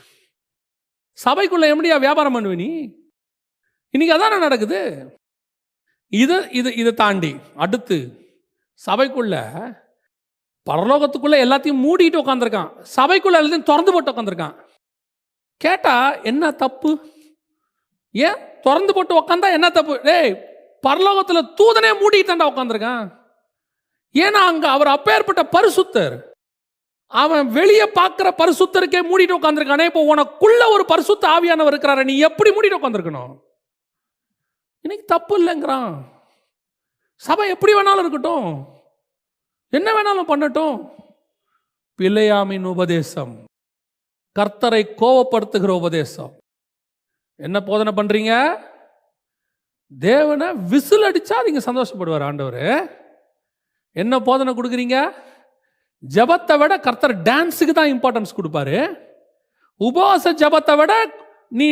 சபைக்குள்ள எப்படியா வியாபாரம் பண்ணுவ நீ? இன்னைக்கு அதான நடக்குது. இதை தாண்டி அடுத்து சபைக்குள்ள, பரலோகத்துக்குள்ள எல்லாத்தையும் மூடிட்டு உட்காந்துருக்கான், சபைக்குள்ள எல்லாத்தையும் திறந்து போட்டு உட்காந்துருக்கான். கேட்டா என்ன தப்பு? ஏன் திறந்து போட்டு உட்காந்தா என்ன தப்பு? டேய், பரலோகத்தில் தூதனே மூடிட்டாண்டா உட்காந்துருக்கான். ஏன்னா அங்க அவர் அப்பேற்பட்ட பரிசுத்தர். அவன் வெளியே பார்க்கிற பரிசுத்தருக்கே மூடிட்டு உட்காந்துருக்கானே. இப்போ உனக்குள்ள ஒரு பரிசுத்த ஆவியானவர் இருக்கிறாரு, நீ எப்படி மூடிட்டு உட்காந்துருக்கணும்? இன்னைக்கு தப்பு இல்லைங்கிறான். சபை எப்படி வேணாலும் இருக்கட்டும், என்ன வேணாலும் பண்ணட்டும். பிலேயாமின் உபதேசம், கர்த்தரை கோபப்படுத்துகிற உபதேசம். என்ன போதனை பண்றீங்க? தேவனை விசில் அடிச்சா நீங்க சந்தோஷப்படுவார் ஆண்டவர். என்ன போதனை கொடுக்குறீங்க? ஜபத்தை விட கர்த்தர் டான்ஸுக்கு தான் இம்பார்ட்டன்ஸ் கொடுப்பாரு. உபவாச ஜபத்தை விட நீ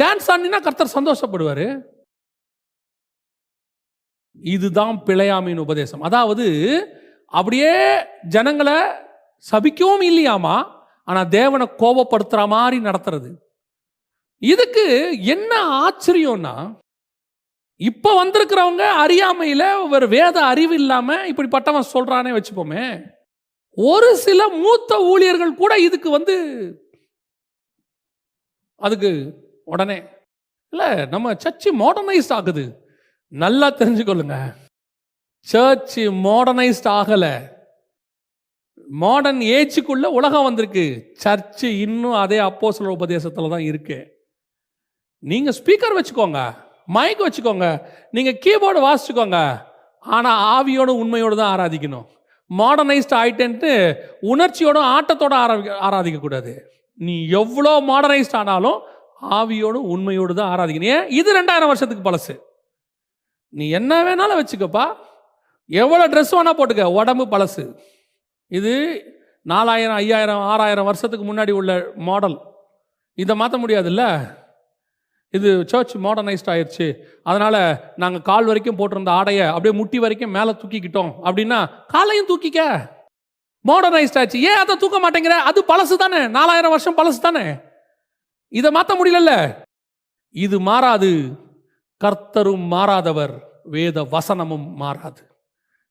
டான்ஸ் ஆடினா கர்த்தர் சந்தோஷப்படுவாரு. இதுதான் பிலேயாமின் உபதேசம். அதாவது அப்படியே ஜனங்களை சபிக்கவும் இல்லையாமா, ஆனா தேவனை கோபப்படுத்துற மாதிரி நடத்துறது. இதுக்கு என்ன ஆச்சரியம்னா, இப்ப வந்திருக்கிறவங்க அறியாமையில ஒரு வேத அறிவு இல்லாம இப்படிப்பட்டவன் சொல்றானே வச்சுப்போமே, ஒரு சில மூத்த ஊழியர்கள் கூட இதுக்கு அதுக்கு உடனே இல்ல, நம்ம சர்ச்சு மாடர்னைஸ்ட் ஆகுது. நல்லா தெரிஞ்சுக்கொள்ளுங்க, சர்ச் மாடர்னைஸ்ட் ஆகல. மாடர்ன் ஏஜுக்குள்ள உலகம் வந்திருக்கு, சர்ச்சு இன்னும் அதே அப்போஸ்தலர் உபதேசத்துல தான் இருக்கு. நீங்க ஸ்பீக்கர் வச்சுக்கோங்க, மைக் வச்சுக்கோங்க, நீங்க கீபோர்டு வாசிச்சுக்கோங்க, ஆனா ஆவியோட உண்மையோடு தான் ஆராதிக்கணும். மாடர்னைஸ்ட் ஆயிட்டேன்ட்டு உணர்ச்சியோட ஆட்டத்தோட ஆராதிக்க கூடாது. நீ எவ்வளோ மாடர்னைஸ்ட் ஆனாலும் ஆவியோடு உண்மையோடு தான் ஆராதிக்கணும். ஏன்? இது 2000 வருஷத்துக்கு பழசு. நீ என்ன வேணாலும் வச்சுக்கப்பா, எவ்வளோ ட்ரெஸ் வேணா போட்டுக்க, உடம்பு பழசு. இது 4000, 5000, 6000 வருஷத்துக்கு முன்னாடி உள்ள மாடல். இதை மாற்ற முடியாதுல்ல. இது சர்ச் மாடர்னைஸ்ட் ஆயிடுச்சு, அதனால் நாங்கள் கால் வரைக்கும் போட்டிருந்த ஆடையை அப்படியே முட்டி வரைக்கும் மேலே தூக்கிக்கிட்டோம் அப்படின்னா காலையும் தூக்கிக்க. மாடர்னைஸ்ட் ஆச்சு, ஏன் அதை தூக்க மாட்டேங்கிற? அது பழசு தானே, 4000 வருஷம் பழசு தானே, இதை மாற்ற முடியல. இது மாறாது, கர்த்தரும் மாறாதவர், வேத வசனமும் மாறாது.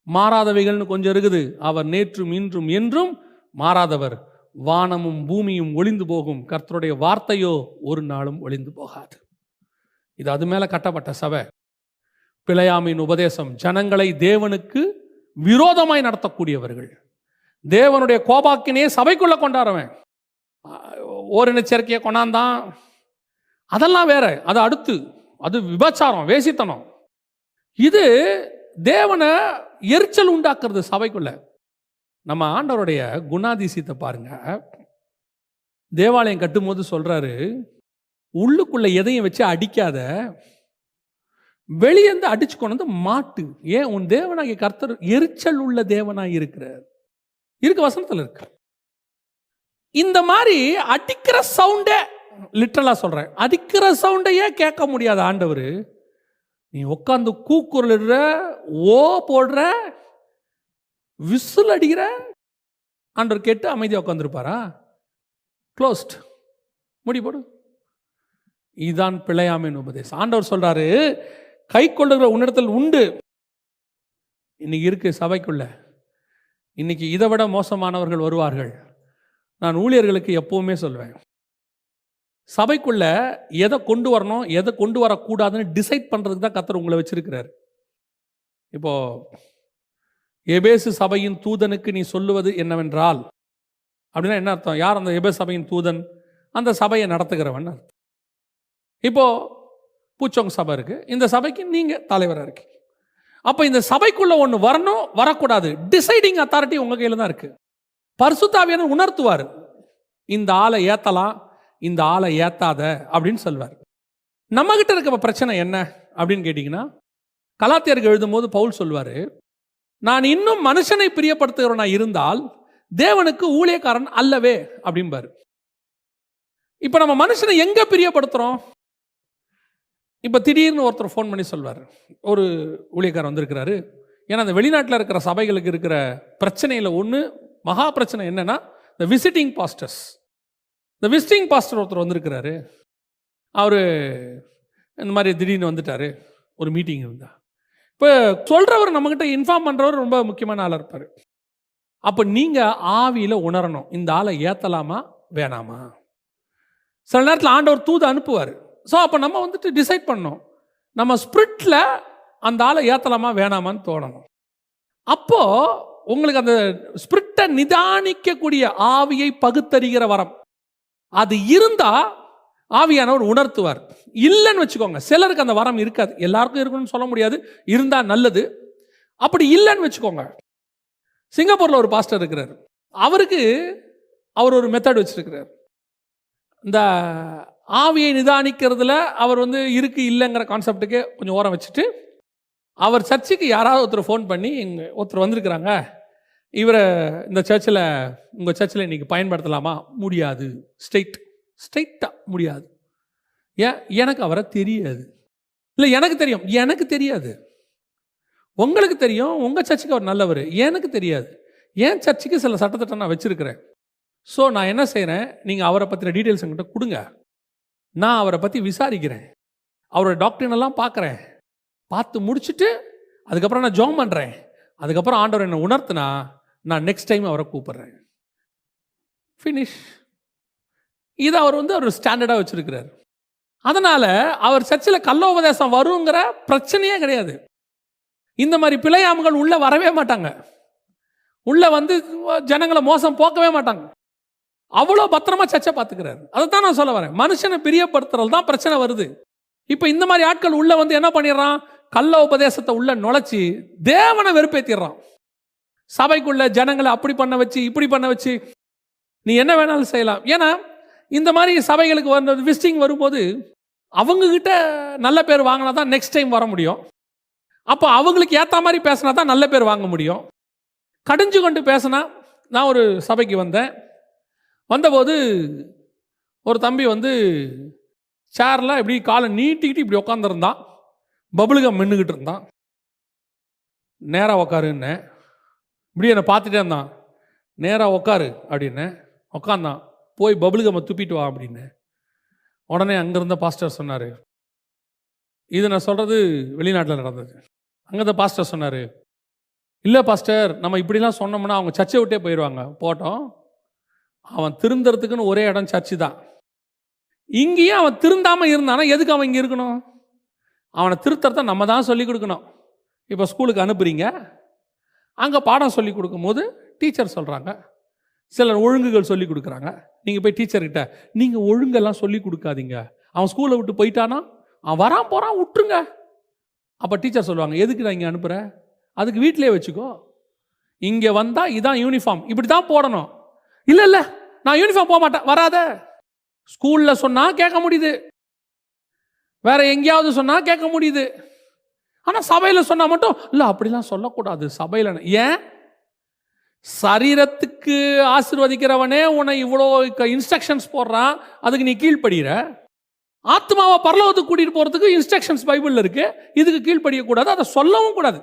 மாறாதவைகள்னு கொஞ்சம் இருக்குது. அவர் நேற்றும் இன்றும் என்றும் மாறாதவர். வானமும் பூமியும் ஒளிந்து போகும், கர்த்தருடைய வார்த்தையோ ஒரு நாளும் ஒளிந்து போகாது. இது அது மேல கட்டப்பட்ட சபை. பிழையாமின் உபதேசம் ஜனங்களை தேவனுக்கு விரோதமாய் நடத்தக்கூடியவர்கள். தேவனுடைய கோபாக்கினே சபைக்குள்ள கொண்டாடுறவன். ஓரினச்சேர்க்கையை கொண்டாந்தான், அதெல்லாம் வேற, அது அடுத்து, அது விபச்சாரம், வேசித்தனம். இது தேவனை எரிச்சல் உண்டாக்குறது சபைக்குள்ள. நம்ம ஆண்டவருடைய குணாதிசயத்தை பாருங்க. தேவாலயம் கட்டும் போது சொல்றாரு, உள்ளுக்குள்ள எதையும் வச்சு அடிக்காத, வெளியேந்து அடிச்சு கொண்டு வந்து மாட்டு. ஏன்? உன் தேவனாகிய கர்த்தர் எரிச்சல் உள்ள தேவனாய் இருக்கிறார். இருக்கு, வசனத்தில் இருக்கு. இந்த மாதிரி அடிக்கிற சவுண்டே, லிட்டரலா சொல்றேன், அடிக்கிற சவுண்டையே கேட்க முடியாத ஆண்டவர், நீ உட்காந்து கூக்குரலிடுற, ஓ போடுற, விசில் அடிக்கிற, ஆண்டவர் கேட்டு அமைதியாக உட்காந்துருப்பாரா? க்ளோஸ்ட், முடி போடு. இதுதான் பிழையாமின் உபதேசம். ஆண்டவர் சொல்றாரு, கை கொள்ளுகிற உன்னிடத்தில் உண்டு. இன்னைக்கு இருக்கு சபைக்குள்ள. இன்னைக்கு இதை விட மோசமானவர்கள் வருவார்கள். நான் ஊழியர்களுக்கு எப்பவுமே சொல்வேன், சபைக்குள்ள எதை கொண்டு வரணும், எதை கொண்டு வரக்கூடாதுன்னு டிசைட் பண்றதுக்கு தான் கர்த்தர் உங்களை வச்சிருக்கிறார். இப்போ எபேசு சபையின் தூதனுக்கு நீ சொல்லுவது என்னவென்றால் அப்படின்னா என்ன அர்த்தம்? யார் அந்த எபேசு சபையின் தூதன்? அந்த சபையை நடத்துகிறவன். இப்போ பூச்சோங் சபை இருக்கு, இந்த சபைக்கு நீங்க தலைவராக இருக்கு. அப்போ இந்த சபைக்குள்ள ஒன்று வரணும், வரக்கூடாது, டிசைடிங் அத்தாரிட்டி உங்க கையில் தான் இருக்கு. பரிசுத்த ஆவியானவர் உணர்த்துவார், இந்த ஆளை ஏத்தலாம், இந்த ஆளை ஏத்தாத அப்படின்னு சொல்வார். நம்ம கிட்ட இருக்க பிரச்சனை என்ன அப்படின்னு கேட்டீங்கன்னா, கலாத்தியருக்கு எழுதும் போது பவுல் சொல்வாரு, நான் இன்னும் மனுஷனை பிரியப்படுத்துகிறவனா இருந்தால் தேவனுக்கு ஊழியக்காரன் அல்லவே அப்படிம்பாரு. இப்ப நம்ம மனுஷனை எங்க பிரியப்படுத்துறோம்? இப்ப திடீர்னு ஒருத்தர் ஃபோன் பண்ணி சொல்வார், ஒரு ஊழியக்காரர் வந்திருக்கிறாரு. ஏன்னா அந்த வெளிநாட்டில் இருக்கிற சபைகளுக்கு இருக்கிற பிரச்சனையில் ஒன்று, மகா பிரச்சனை என்னன்னா, இந்த விசிட்டிங் பாஸ்டர்ஸ். இந்த விசிட்டிங் பாஸ்டர் ஒருத்தர் வந்திருக்கிறாரு. அவர் இந்த மாதிரி திடீர்னு வந்துட்டாரு, ஒரு மீட்டிங் இருந்தா. இப்போ சொல்றவர் நம்மகிட்ட இன்ஃபார்ம் பண்றவர் ரொம்ப முக்கியமான ஆளாக இருப்பார். அப்போ நீங்க ஆவியில உணரணும், இந்த ஆளை ஏத்தலாமா வேணாமா. சில நேரத்தில் ஆண்டவர் தூது அனுப்புவார். ஸோ அப்போ நம்ம வந்துட்டு டிசைட் பண்ணணும், நம்ம ஸ்பிரிட்ல அந்த ஆளை ஏத்தலாமா வேணாமான்னு தோணணும். அப்போ உங்களுக்கு அந்த ஸ்பிரிட்டை நிதானிக்கக்கூடிய ஆவியை பகுத்தறிகிற வரம் அது இருந்தா ஆவியானவர் உணர்த்துவார். இல்லைன்னு வச்சுக்கோங்க, சிலருக்கு அந்த வரம் இருக்காது, எல்லாருக்கும் இருக்கணும்னு சொல்ல முடியாது, இருந்தா நல்லது. அப்படி இல்லைன்னு வச்சுக்கோங்க, சிங்கப்பூர்ல ஒரு பாஸ்டர் இருக்கிறார், அவருக்கு அவர் ஒரு மெத்தட் வச்சிருக்கிறார். இந்த ஆவியை நிதானிக்கிறதுல அவர் இருக்கு இல்லைங்கிற கான்செப்டுக்கு கொஞ்சம் ஓரம் வச்சுட்டு, அவர் சர்ச்சுக்கு யாராவது ஒருத்தர் ஃபோன் பண்ணி, ஒருத்தர் வந்திருக்கிறாங்க, இவரை இந்த சர்ச்சில், உங்கள் சர்ச்சில் இன்னைக்கு பயன்படுத்தலாமா? முடியாது. ஸ்ட்ரெயிட்டாக முடியாது. ஏன்? எனக்கு அவரை தெரியாது. இல்லை, எனக்கு தெரியும். எனக்கு தெரியாது. உங்களுக்கு தெரியும், உங்கள் சர்ச்சுக்கு அவர் நல்லவர், எனக்கு தெரியாது. ஏன் சர்ச்சுக்கு சில சட்டத்திட்டம் நான் வச்சுருக்கிறேன். ஸோ நான் என்ன செய்கிறேன், நீங்கள் அவரை பற்றின டீட்டெயில்ஸ் என்கிட்ட கொடுங்க, நான் அவரை பற்றி விசாரிக்கிறேன், அவரோட டாக்டரின் எல்லாம் பார்க்குறேன், பார்த்து முடிச்சுட்டு அதுக்கப்புறம் நான் ஜெபம் பண்ணுறேன், அதுக்கப்புறம் ஆண்டவர் என்னை உணர்த்தினா நான் நெக்ஸ்ட் டைம் அவரை கூப்பிட்றேன். ஃபினிஷ். இதை அவர் அவர் ஸ்டாண்டர்டாக வச்சுருக்கிறார். அதனால் அவர் சர்ச்சில் கள்ளோபதேசம் வருங்கிற பிரச்சனையே கிடையாது. இந்த மாதிரி பிழையாமங்கள் உள்ளே வரவே மாட்டாங்க, உள்ளே ஜனங்களை மோசம் போக்கவே மாட்டாங்க. அவ்வளோ பத்திரமா சர்ச்சை பார்த்துக்கிறாரு. அதை தான் நான் சொல்ல வரேன், மனுஷனை பிரியப்படுத்துறது தான் பிரச்சனை வருது. இப்போ இந்த மாதிரி ஆட்கள் உள்ள என்ன பண்ணிடுறான், கள்ள உபதேசத்தை உள்ள நுழைச்சி தேவனை வெறுப்பேற்றிடுறான். சபைக்குள்ள ஜனங்களை அப்படி பண்ண வச்சு இப்படி பண்ண வச்சு நீ என்ன வேணாலும் செய்யலாம். ஏன்னா இந்த மாதிரி சபைகளுக்கு விசிட்டிங் வரும்போது அவங்கக்கிட்ட நல்ல பேர் வாங்கினா தான் நெக்ஸ்ட் டைம் வர முடியும். அப்போ அவங்களுக்கு ஏற்ற மாதிரி பேசினா தான் நல்ல பேர் வாங்க முடியும். கடிஞ்சு கொண்டு பேசினா நான் ஒரு சபைக்கு வந்தபோது ஒரு தம்பி சேரில் இப்படி காலை நீட்டிக்கிட்டு இப்படி உட்காந்துருந்தான், பபுளுகம் மென்னுக்கிட்டு இருந்தான். நேராக உக்காருன்னு இப்படி என்னை பார்த்துட்டே இருந்தான். நேராக உக்காரு அப்படின்னு உக்காந்தான். போய் பபுளுகம்மை துப்பிட்டு வா அப்படின்னு. உடனே அங்கேருந்த பாஸ்டர் சொன்னார், இது நான் சொல்கிறது வெளிநாட்டில் நடந்தது. அங்கே பாஸ்டர் சொன்னார், இல்லை பாஸ்டர், நம்ம இப்படிலாம் சொன்னோம்னா அவங்க சர்ச்சை விட்டே போயிடுவாங்க. போட்டோம், அவன் திருந்துறதுக்குன்னு ஒரே இடம் சர்ச்சு தான். இங்கேயும் அவன் திருந்தாமல் இருந்தானா எதுக்கு அவன் இங்கே இருக்கணும்? அவனை திருத்தறத நம்ம தான் சொல்லிக் கொடுக்கணும். இப்போ ஸ்கூலுக்கு அனுப்புறீங்க, அங்கே பாடம் சொல்லி கொடுக்கும்போது டீச்சர் சொல்கிறாங்க, சிலர் ஒழுங்குகள் சொல்லி கொடுக்குறாங்க. நீங்கள் போய் டீச்சர்கிட்ட நீங்கள் ஒழுங்கெல்லாம் சொல்லி கொடுக்காதீங்க, அவன் ஸ்கூலை விட்டு போயிட்டானா அவன் வரான் போகிறான் விட்டுருங்க. அப்போ டீச்சர் சொல்லுவாங்க, எதுக்கு நான் இங்கே அனுப்புகிறேன், அதுக்கு வீட்டிலே வச்சுக்கோ, இங்கே வந்தால் இதான் யூனிஃபார்ம் இப்படி தான் போடணும். இல்லை இல்லை நான் யூனிஃபார்ம் போக மாட்டேன், வராத. ஸ்கூலில் சொன்னால் கேட்க முடியுது, வேற எங்கேயாவது சொன்னால் கேட்க முடியுது. ஆனால் சபையில் சொன்னால் மட்டும் இல்லை, அப்படிலாம் சொல்லக்கூடாது சபையில். ஏன்? சரீரத்துக்கு ஆசீர்வதிக்கிறவனே உன்னை இவ்வளோ இன்ஸ்ட்ரக்ஷன்ஸ் போடுறான், அதுக்கு நீ கீழ்ப்படுகிற. ஆத்மாவை பரலோகத்துக்கு கூட்டிகிட்டு போகிறதுக்கு இன்ஸ்ட்ரக்ஷன்ஸ் பைபிளில் இருக்கு, இதுக்கு கீழ்ப்படியக்கூடாது, அதை சொல்லவும் கூடாது.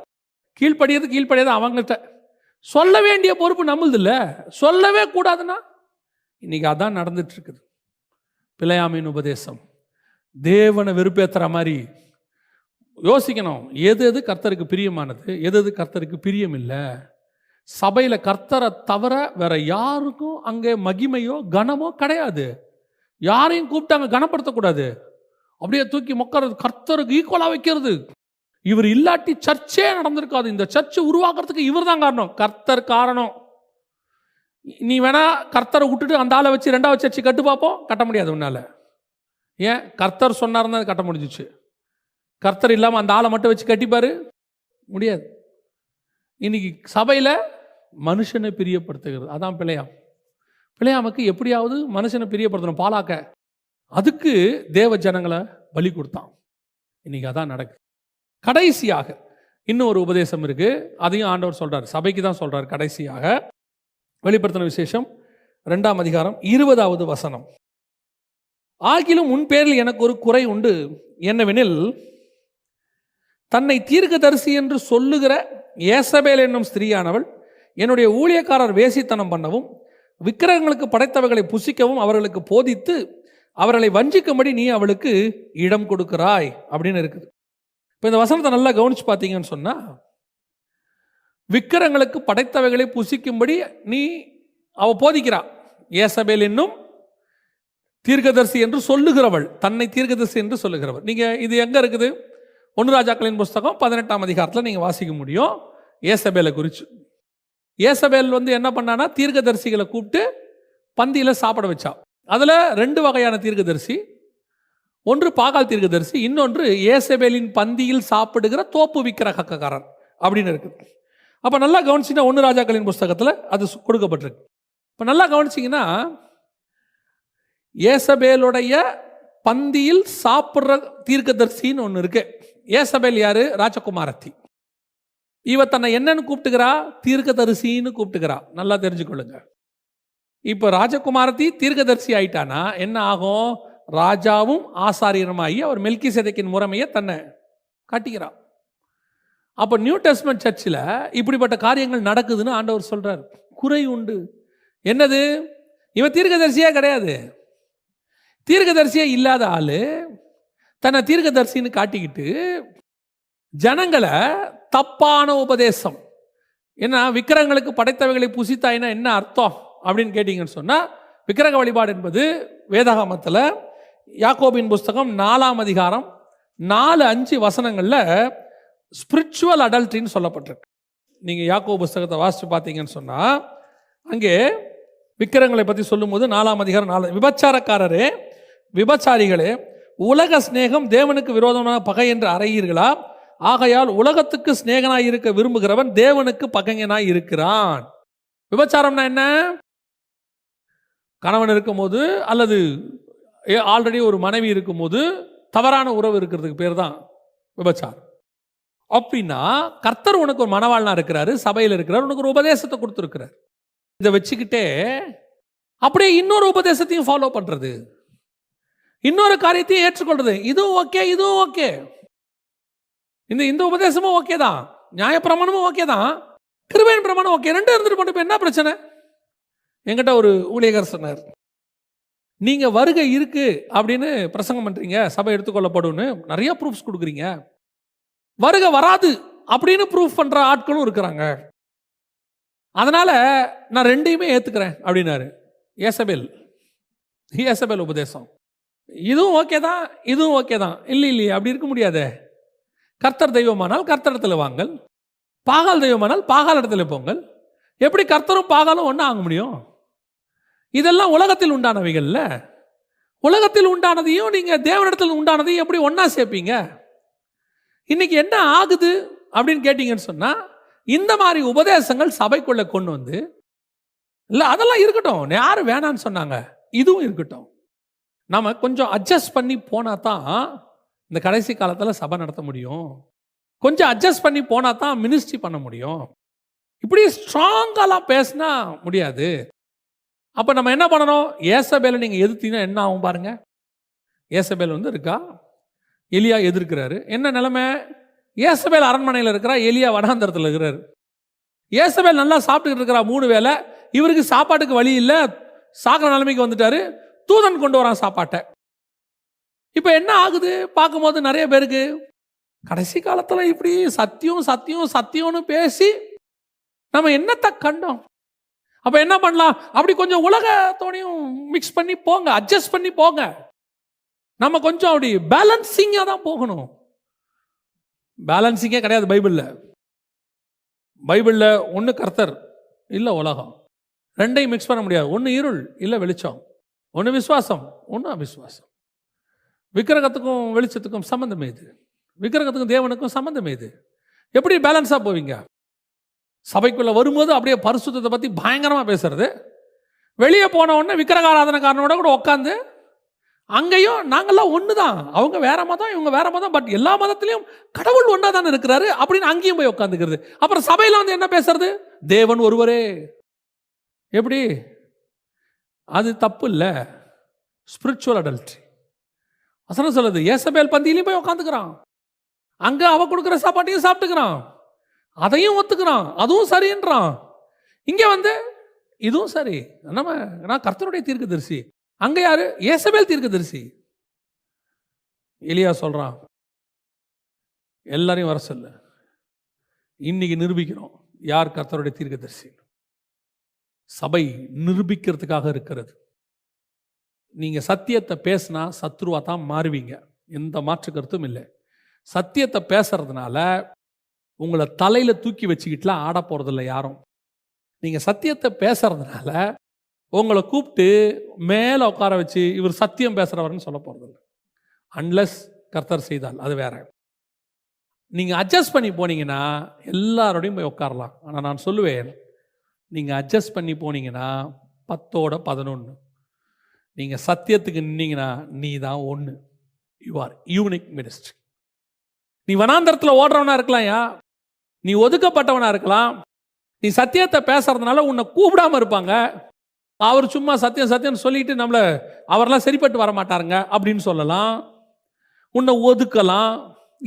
கீழ்ப்படியாது அவங்கள்ட்ட சொல்ல வேண்டிய பொறுப்பு நம்மளுது இல்லை, சொல்லவே கூடாதுன்னா. இன்னைக்கு அதான் நடந்துட்டு இருக்குது. பிழையாமையின் உபதேசம் தேவனை வெறுப்பேற்றுற மாதிரி. யோசிக்கணும், எது எது கர்த்தருக்கு பிரியமானது, எது எது கர்த்தருக்கு பிரியம் இல்லை. சபையில் கர்த்தரை தவிர வேற யாருக்கும் அங்கே மகிமையோ கனமோ கிடையாது. யாரையும் கூப்பிட்டாங்க கனப்படுத்தக்கூடாது, அப்படியே தூக்கி மொக்கிறது, கர்த்தருக்கு ஈக்குவலாக வைக்கிறது. இவர் இல்லாட்டி சர்ச்சே நடந்திருக்காது. இந்த சர்ச்சை உருவாக்குறதுக்கு இவர் தான் காரணம், கர்த்தர் காரணம். நீ வேணா கர்த்தரை விட்டுட்டு அந்த ஆளை வச்சு ரெண்டாவது சர்ச்சை கட்டு பார்ப்போம், கட்ட முடியாது உன்னால. ஏன்? கர்த்தர் சொன்னார்னா கட்ட முடிஞ்சிச்சு. கர்த்தர் இல்லாமல் அந்த ஆளை மட்டும் வச்சு கட்டிப்பாரு, முடியாது. இன்னைக்கு சபையில் மனுஷனை பிரியப்படுத்துகிறது, அதான் பிழையாம். பிழையாமுக்கு எப்படியாவது மனுஷனை பிரியப்படுத்தணும், பாலாக்க. அதுக்கு தேவ ஜனங்களை பலி கொடுத்தான். இன்னைக்கு அதான் நடக்குது. கடைசியாக இன்னும் ஒரு உபதேசம் இருக்கு, அதையும் ஆண்டவர் சொல்றார், சபைக்கு தான் சொல்றார். கடைசியாக வெளிப்படுத்தின விசேஷம் 2ஆம் அதிகாரம் 20வது வசனம். ஆகிலும் உன் பேரில் எனக்கு ஒரு குறை உண்டு, என்னவெனில் தன்னை தீர்க்கதரிசி என்று சொல்லுகிற ஏசபேல் என்னும் ஸ்திரீயானவள் என்னுடைய ஊழியக்காரர் வேசித்தனம் பண்ணவும் விக்கிரகங்களுக்கு படைத்தவைகளை புசிக்கவும் அவர்களுக்கு போதித்து அவர்களை வஞ்சிக்கும்படி நீ அவளுக்கு இடம் கொடுக்கிறாய் அப்படின்னு இருக்குது. இப்போ இந்த வசனத்தை நல்லா கவனிச்சு பார்த்தீங்கன்னு சொன்னால், விக்கிரகங்களுக்கு படைத்தவைகளை புசிக்கும்படி அவ போதிக்கிறா. ஏசபேல் என்னும் தீர்க்கதரிசி என்று சொல்லுகிறவள், தன்னை தீர்க்கதரிசி என்று சொல்லுகிறவள். நீங்கள் இது எங்கே இருக்குது? 1 ராஜாக்களின் புஸ்தகம் 18ஆம் அதிகாரத்தில் நீங்கள் வாசிக்க முடியும் ஏசபேலை குறித்து. ஏசபேல் என்ன பண்ணானா, தீர்க்கதரிசிகளை கூப்பிட்டு பந்தியில் சாப்பிட வச்சா. அதில் 2 வகையான தீர்க்கதரிசி, ஒன்று பாகால் தீர்க்கதரிசி, இன்னொன்று ஏசபேலின் பந்தியில் சாப்பிடுகிற தோப்பு விக்கிரகக்காரன் அப்படின்னு இருக்குது. அப்போ நல்லா கவனிச்சிங்கன்னா 1 ராஜாக்களின் புஸ்தகத்தில் அது கொடுக்கப்பட்டிருக்கு. இப்போ நல்லா கவனிச்சிங்கன்னா, ஏசபேலுடைய பந்தியில் சாப்பிட்ற தீர்க்கதரிசின்னு ஒன்று இருக்கு. ஏசபேல் யாரு? ராஜகுமாரத்தி. இவ தன்னை என்னன்னு கூப்பிட்டுக்கிறா? தீர்க்கதரிசின்னு கூப்பிட்டுக்கிறா. நல்லா தெரிஞ்சுக்கொள்ளுங்க. இப்போ ராஜகுமாரத்தி தீர்க்கதரிசி ஆயிட்டானா என்ன ஆகும்? ராஜாவும் ஆசாரியருமாகி அவர் மெல்கிசேதேக்கின் முறைமையை தன்னை காட்டிக்கிறா. அப்போ நியூ டெஸ்ட்மென்ட் சர்ச்சில் இப்படிப்பட்ட காரியங்கள் நடக்குதுன்னு ஆண்டவர் சொல்றார். குறை உண்டு. என்னது? இவன் தீர்க்கதரிசியே கிடையாது. தீர்க்கதரிசியே இல்லாத ஆளு தன்னை தீர்க்கதரிசின்னு காட்டிக்கிட்டு ஜனங்களை தப்பான உபதேசம். என்ன? விக்கிரகங்களுக்கு படைத்தவைகளை புசித்தாயினா என்ன அர்த்தம் அப்படின்னு கேட்டீங்கன்னு சொன்னா, விக்கிரக வழிபாடு என்பது வேதாகமத்தில் யாக்கோபின் புஸ்தகம் 4ஆம் அதிகாரம் 4-5 வசனங்களில் ஸ்பிரிச்சுவல் அடல்ட்ரின்னு சொல்லப்பட்டிருக்கு. நீங்கள் யாக்கோபு புஸ்தகத்தை வாசித்து பார்த்தீங்கன்னு சொன்னால், அங்கே விக்கிரகங்களை பற்றி சொல்லும்போது 4ஆம் அதிகாரம் 4, விபச்சாரக்காரரே விபச்சாரிகளே, உலக சிநேகம் தேவனுக்கு விரோதமான பகை என்று அறையீர்களா? ஆகையால் உலகத்துக்கு சிநேகனாய் இருக்க விரும்புகிறவன் தேவனுக்கு பகைஞனாய் இருக்கிறான். விபச்சாரம்னா என்ன? கணவன் இருக்கும்போது அல்லது ஆல்ரெடி ஒரு மனைவி இருக்கும்போது தவறான உறவு இருக்கிறதுக்கு பேர் தான் விபச்சாரம். அப்படின்னா கர்த்தர் உனக்கு ஒரு மணவாளனா இருக்கிறாரு, சபையில் இருக்கிறார், உனக்கு ஒரு உபதேசத்தை கொடுத்துருக்கிறார். இதை வச்சுக்கிட்டே அப்படியே இன்னொரு உபதேசத்தையும் ஃபாலோ பண்றது, இன்னொரு காரியத்தையும் ஏற்றுக்கொள்றது. இதுவும் ஓகே, இதுவும் ஓகே, இந்த உபதேசமும் ஓகே தான், நியாயப்பிரமாணமும் ஓகே தான், கிருபையின் பிரமாணம் ஓகே, ரெண்டும் இருந்துட்டு போட்டு என்ன பிரச்சனை? என்கிட்ட ஒரு ஊழியர் சொன்னார், நீங்க வருகை இருக்கு அப்படின்னு பிரசங்கம் பண்றீங்க, சபை எடுத்துக்கொள்ளப்படும், நிறைய ப்ரூஃப்ஸ் கொடுக்குறீங்க, வருகை வராது அப்படின்னு ப்ரூஃப் பண்ற ஆட்களும் இருக்கிறாங்க, அதனால நான் ரெண்டையுமே ஏத்துக்கிறேன் அப்படின்னாரு. ஏசபேல் உபதேசம், இதுவும் ஓகே தான், இதுவும் ஓகே தான். இல்லையே, அப்படி இருக்க முடியாதே. கர்த்தர் தெய்வமானால் கர்த்தரிடத்தில் வாங்கள், பாகால் தெய்வமானால் பாகால் இடத்துல போங்கள். எப்படி கர்த்தரும் பாகாலும் ஒன்றா ஆக முடியும்? இதெல்லாம் உலகத்தில் உண்டானவைகள்ல, உலகத்தில் உண்டானதையும் நீங்க தேவனிடத்தில் உண்டானதையும் எப்படி ஒன்னா சேர்ப்பீங்க? இன்னைக்கு என்ன ஆகுது அப்படின்னு கேட்டீங்கன்னு சொன்னா, இந்த மாதிரி உபதேசங்கள் சபைக்குள்ள கொண்டு வந்து, இல்ல அதெல்லாம் இருக்கட்டும், யாரு வேணான்னு சொன்னாங்க, இதுவும் இருக்கட்டும், நம்ம கொஞ்சம் அட்ஜஸ்ட் பண்ணி போனா தான் இந்த கடைசி காலத்தில் சபை நடத்த முடியும். கொஞ்சம் அட்ஜஸ்ட் பண்ணி போனா தான் மினிஸ்ட்ரி பண்ண முடியும். இப்படி ஸ்ட்ராங்காலாம் பேசினா முடியாது. அப்ப நம்ம என்ன பண்ணணும்? ஏசபேலை நீங்க எதிர்த்தீங்கன்னா என்ன ஆகும் பாருங்க. ஏசபேல் இருக்கா, எலியா எதிர்க்கிறாரு. என்ன நிலைமை? ஏசபேல் அரண்மனையில் இருக்கிறா, எலியா வனாந்தரத்தில் இருக்கிறாரு. ஏசபேல் நல்லா சாப்பிட்டுக்கிட்டு இருக்கிறா 3 வேளை, இவருக்கு சாப்பாட்டுக்கு வழி இல்லை, சாகிற நிலைமைக்கு வந்துட்டாரு. தூதன் கொண்டு வரான் சாப்பாட்டை. இப்ப என்ன ஆகுது பார்க்கும்போது நிறைய பேருக்கு, கடைசி காலத்துல இப்படி சத்தியம் சத்தியம் சத்தியம்னு பேசி நம்ம என்னத்தை கண்டோம்? அப்ப என்ன பண்ணலாம்? அப்படி கொஞ்சம் உலகத்தோடையும் மிக்ஸ் பண்ணி போங்க, அட்ஜஸ்ட் பண்ணி போங்க. நம்ம கொஞ்சம் அப்படி பேலன்சிங்கா தான் போகணும். பேலன்சிங்கே கிடையாது பைபிள்ல ஒன்று கர்த்தர் இல்லை உலகம், ரெண்டையும் மிக்ஸ் பண்ண முடியாது. ஒன்று இருள் இல்லை வெளிச்சம், ஒன்று விசுவாசம் ஒன்று அவிசுவாசம். விக்கிரகத்துக்கும் வெளிச்சத்துக்கும் சம்பந்தம் இது, விக்கிரகத்துக்கும் தேவனுக்கும் சம்பந்தம் இது. எப்படி பேலன்ஸா போவீங்க? சபைக்குள்ள வரும்போது அப்படியே பரிசுத்தத்தை பத்தி பயங்கரமா பேசுறது, வெளியே போன உடனே விக்கிரகாராதனக்காரனோட கூட உட்காந்து அங்கேயும் நாங்கெல்லாம் ஒன்று தான், அவங்க வேற மதம் இவங்க வேற மதம், பட் எல்லா மதத்திலையும் கடவுள் ஒன்றா தானே இருக்கிறாரு அப்படின்னு அங்கேயும் போய் உட்காந்துக்கிறது. அப்புறம் சபையில என்ன பேசுறது? தேவன் ஒருவரே. எப்படி? அது தப்பு இல்லை, ஸ்பிரிச்சுவல் அடல்ட்ரி. வசனம் சொல்லுது, ஏசபேல் பந்தியிலையும் போய் உட்காந்துக்கிறான், அங்க அவ கொடுக்குற சாப்பாட்டையும் சாப்பிட்டுக்கிறான், அதையும் ஒத்துக்கிறான், அதுவும் சரின்றான். இங்க இதுவும் சரி. நான் கர்த்தருடைய தீர்க்கதரிசி, அங்க யாரு? ஏசபேல் தீர்க்கதரிசி. எலியா சொல்றான், எல்லாரையும் வர சொல்ல, இன்னைக்கு நிரூபிக்கிறோம் யார் கர்த்தருடைய தீர்க்கதரிசி. சபை நிரூபிக்கிறதுக்காக இருக்கிறது. நீங்க சத்தியத்தை பேசினா சத்ருவா தான் மாறுவீங்க, எந்த மாற்று கருத்தும் இல்லை. சத்தியத்தை பேசுறதுனால உங்களை தலையில தூக்கி வச்சுக்கிட்டுலாம் ஆட போறதில்லை யாரும். நீங்க சத்தியத்தை பேசுறதுனால உங்களை கூப்பிட்டு மேல உட்கார வச்சு இவர் சத்தியம் பேசுறவர்னு சொல்ல போறதில்லை, அன்லெஸ் கர்த்தர் செய்தால் அது வேற. நீங்க அட்ஜஸ்ட் பண்ணி போனீங்கன்னா எல்லாரோடையும் போய் உட்காரலாம். ஆனா நான் சொல்லுவேன், நீங்க அட்ஜஸ்ட் பண்ணி போனீங்கன்னா 10ஓட 11. நீங்க சத்தியத்துக்கு நின்னீங்கன்னா நீ தான் ஒன்று. You are unique ministry. நீ வனாந்தரத்தில் ஓடுறவனா இருக்கலாம்யா, நீ ஒதுக்கப்பட்டவனா இருக்கலாம், நீ சத்தியத்தை பேசுறதுனால உன்னை கூப்பிடாம இருப்பாங்க. அவர் சும்மா சத்தியம் சத்தியம் சொல்லிட்டு நம்மள அவரெல்லாம் சரிப்பட்டு வர மாட்டாருங்க அப்படின்னு சொல்லலாம், உன்னை ஒதுக்கலாம்,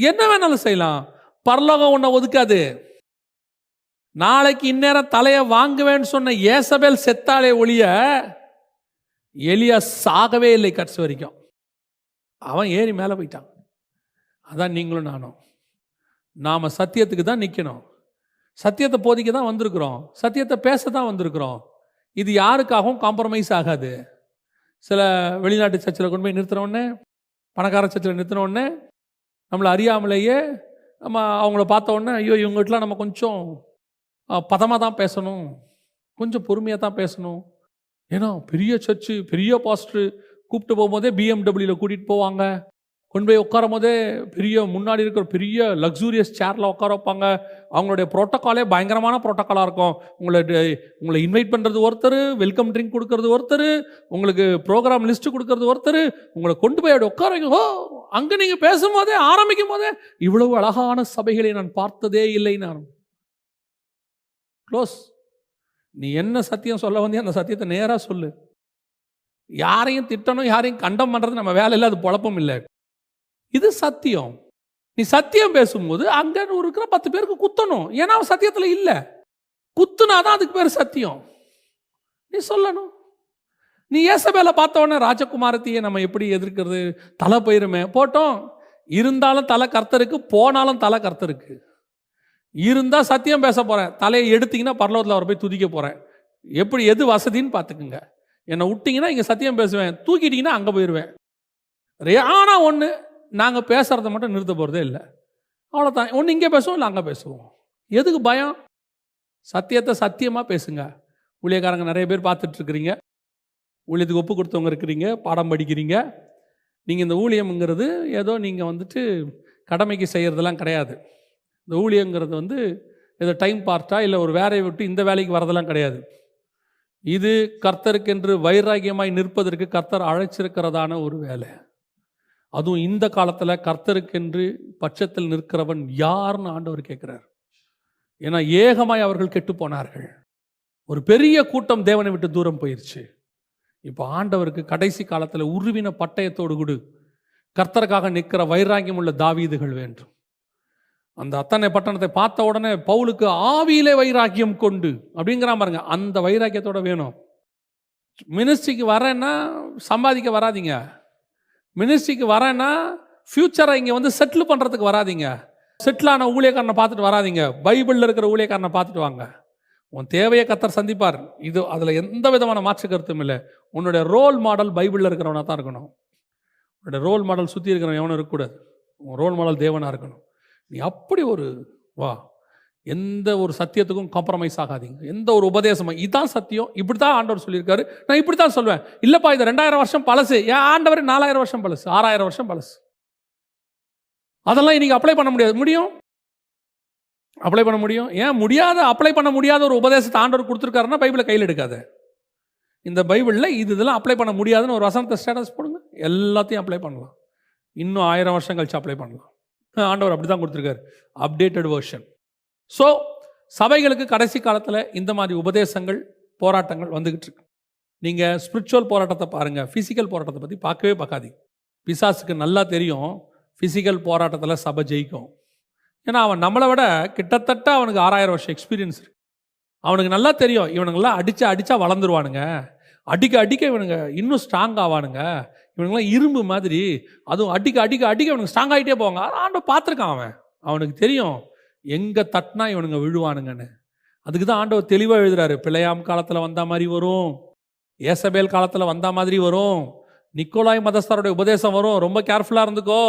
என்ன வேணாலும் செய்யலாம். பரலோகம் உன்னை ஒதுக்காது. நாளைக்கு இந்நேரம் தலையை வாங்குவேன்னு சொன்ன ஏசபேல் செத்தாலே ஒழிய எலியா சாகவே இல்லை கடைசி வரைக்கும். அவன் ஏறி மேலே போயிட்டான். அதான் நீங்களும் நானும். நாம சத்தியத்துக்கு தான் நிற்கணும், சத்தியத்தை போதிக்க தான் வந்திருக்கிறோம், சத்தியத்தை பேச தான் வந்திருக்கிறோம். இது யாருக்காகவும் காம்ப்ரமைஸ் ஆகாது. சில வெளிநாட்டு சர்ச்சில் கொண்டு போய் நிறுத்தினோடனே, பணக்கார சர்ச்சில் நிறுத்தினோடனே நம்மளை அறியாமலேயே நம்ம அவங்கள பார்த்த உடனே ஐயோ இவங்ககிட்டலாம் நம்ம கொஞ்சம் பதமாக தான் பேசணும், கொஞ்சம் பொறுமையாக தான் பேசணும். ஏன்னா பெரிய சர்ச்சு பெரிய பாஸ்டர் கூப்பிட்டு போகும்போதே பிஎம்டபிள்யூவில் கூட்டிகிட்டு போவாங்க, கொண்டு போய் உட்காரும் போதே பெரிய முன்னாடி இருக்கிற பெரிய லக்ஸூரியஸ் சேரில் உட்கார வைப்பாங்க. அவங்களுடைய ப்ரோட்டோக்காலே பயங்கரமான ப்ரோட்டோக்காலாக இருக்கும். உங்களை இன்வைட் பண்ணுறது ஒருத்தர், வெல்கம் ட்ரிங்க் கொடுக்கறது ஒருத்தர், உங்களுக்கு ப்ரோக்ராம் லிஸ்ட்டு கொடுக்கறது ஒருத்தர், உங்களை கொண்டு போய் அப்படி உட்கார வைங்க. அங்கே நீங்கள் பேசும்போதே ஆரம்பிக்கும் போதே இவ்வளவு அழகான சபைகளை நான் பார்த்ததே இல்லை. நான் க்ளோஸ். நீ என்ன சத்தியம் சொல்ல வந்தியோ அந்த சத்தியத்தை நேராக சொல்லு. யாரையும் திட்டணும், யாரையும் கண்டம் பண்ணுறது நம்ம வேலை இல்லை, அது பொழப்பம் இல்லை. இது சத்தியம். நீ சத்தியம் பேசும்போது அங்கே இருக்கிற 10 பேருக்கு குத்தணும். ஏன்னா அவன் சத்தியத்தில் இல்லை. குத்துனாதான் அதுக்கு பேர் சத்தியம். நீ சொல்லணும். நீ ஏசபேலை பார்த்த உடனே ராஜகுமாரத்தையே நம்ம எப்படி எதிர்க்கிறது? தலை போயிருமே, போட்டோம். இருந்தாலும் தலை கர்த்தருக்கு, போனாலும் தலை கர்த்தருக்கு. இருந்தால் சத்தியம் பேச போகிறேன், தலையை எடுத்தீங்கன்னா பரலோகத்தில் அவரை போய் துதிக்க போகிறேன். எப்படி எது வசதின்னு பார்த்துக்குங்க. என்னை விட்டிங்கன்னா இங்கே சத்தியம் பேசுவேன், தூக்கிட்டீங்கன்னா அங்கே போயிடுவேன். ஆனால் ஒன்று, நாங்கள் பேசுகிறத மட்டும் நிறுத்த போகிறதே இல்லை. அவ்வளோதான். ஒன்று இங்கே பேசுவோம், இல்லை அங்கே பேசுவோம். எதுக்கு பயம்? சத்தியத்தை சத்தியமாக பேசுங்க. ஊழியக்காரங்க நிறைய பேர் பார்த்துட்ருக்குறீங்க, ஊழியத்துக்கு ஒப்பு கொடுத்தவங்க இருக்கிறீங்க, பாடம் படிக்கிறீங்க. நீங்கள் இந்த ஊழியம்ங்கிறது ஏதோ நீங்கள் வந்துட்டு கடமைக்கு செய்கிறதெல்லாம் கிடையாது. இந்த ஊழியங்கிறது ஏதோ டைம் பார்ட்டாக இல்லை ஒரு வேலையை விட்டு இந்த வேலைக்கு வரதெல்லாம் கிடையாது. இது கர்த்தருக்கென்று வைராகியமாய் நிற்பதற்கு கர்த்தர் அழைச்சிருக்கிறதான ஒரு வேலை. அதுவும் இந்த காலத்தில் கர்த்தருக்கென்று பட்சத்தில் நிற்கிறவன் யார்னு ஆண்டவர் கேட்குறார். ஏன்னா ஏகமாய் அவர்கள் கெட்டு போனார்கள். ஒரு பெரிய கூட்டம் தேவனை விட்டு தூரம் போயிடுச்சு. இப்போ ஆண்டவருக்கு கடைசி காலத்தில் உருவின பட்டயத்தோடு கூட கர்த்தருக்காக நிற்கிற வைராகியம் உள்ள தாவீதுகள் வேண்டும். அந்த அத்தனை பட்டணத்தை பார்த்த உடனே பவுலுக்கு ஆவியிலே வைராக்கியம் கொண்டு அப்படிங்கிற பாருங்க, அந்த வைராக்கியத்தோட வேணும். மினிஸ்ட்ரிக்கு வரேன்னா சம்பாதிக்க வராதிங்க. மினிஸ்ட்ரிக்கு வரேன்னா ஃபியூச்சரை இங்கே செட்டில் பண்ணுறதுக்கு வராதிங்க. செட்டிலான ஊழியக்காரனை பார்த்துட்டு வராதிங்க. பைபிளில் இருக்கிற ஊழியக்காரனை பார்த்துட்டு வாங்க. உன் தேவையை கர்த்தர் சந்திப்பார். இது அதில் எந்த விதமான மாற்று கருத்தும் இல்லை. உன்னுடைய ரோல் மாடல் பைபிளில் இருக்கிறவனாக தான் இருக்கணும். உன்னுடைய ரோல் மாடல் சுற்றி இருக்கிறவன் எவனும் இருக்கக்கூடாது. உன் ரோல் மாடல் தேவனாக இருக்கணும். நீ அப்படி எந்த ஒரு சத்தியத்துக்கும் காம்ப்ரமைஸ் ஆகாதீங்க. எந்த ஒரு உபதேசமும் இதுதான் சத்தியம், இப்படி தான் ஆண்டவர் சொல்லியிருக்காரு, நான் இப்படி தான் சொல்வேன். இல்லைப்பா இது 2000 வருஷம் பழசு. ஏன் ஆண்டவர் 4000 வருஷம் பழசு, 6000 வருஷம் பழசு. அதெல்லாம் இன்னைக்கு அப்ளை பண்ண முடியாது. அப்ளை பண்ண முடியும். ஏன் முடியாத, அப்ளை பண்ண முடியாத ஒரு உபதேசத்தை ஆண்டவர் கொடுத்துருக்காருன்னா பைபிளை கையில் எடுக்காத. இந்த பைபிளில் இதெல்லாம் அப்ளை பண்ண முடியாதுன்னு ஒரு வசனத்தை ஸ்டேட்டஸ் போடுங்க, எல்லாத்தையும் அப்ளை பண்ணலாம். இன்னும் 1000 வருஷம் கழிச்சு அப்ளை பண்ணலாம். ஆண்டவர் அப்படி தான் கொடுத்துருக்காரு, அப்டேட்டட் வெர்ஷன். ஸோ சபைகளுக்கு கடைசி காலத்தில் இந்த மாதிரி உபதேசங்கள், போராட்டங்கள் வந்துக்கிட்டு இருக்கு. நீங்கள் ஸ்பிரிச்சுவல் போராட்டத்தை பாருங்கள், ஃபிசிக்கல் போராட்டத்தை பற்றி பார்க்கவே பார்க்காதீங்க. பிசாசுக்கு நல்லா தெரியும் ஃபிசிக்கல் போராட்டத்தில் சபை ஜெயிக்கும். ஏன்னா அவன் நம்மளை விட கிட்டத்தட்ட அவனுக்கு 6000 வருஷம் எக்ஸ்பீரியன்ஸ் இருக்கு. அவனுக்கு நல்லா தெரியும் இவனுங்கெல்லாம் அடித்தா வளர்ந்துருவானுங்க, அடிக்க இவனுங்க இன்னும் ஸ்ட்ராங் ஆவானுங்க, இவனுங்கெல்லாம் இரும்பு மாதிரி, அதுவும் அடிக்க இவனுக்கு ஸ்ட்ராங் ஆகிட்டே போவாங்க. ஆண்டவர் பார்த்துருக்கான். அவனுக்கு தெரியும் எங்கே தட்டினா இவனுங்க விழுவானுங்கன்னு. அதுக்கு தான் ஆண்டவர் தெளிவாக எழுதுறாரு. பிழையாம் காலத்தில் வந்த மாதிரி வரும், ஏசபேல் காலத்தில் வந்த மாதிரி வரும், நிக்கோலாய் மதஸ்தருடைய உபதேசம் வரும், ரொம்ப கேர்ஃபுல்லாக இருந்துக்கோ,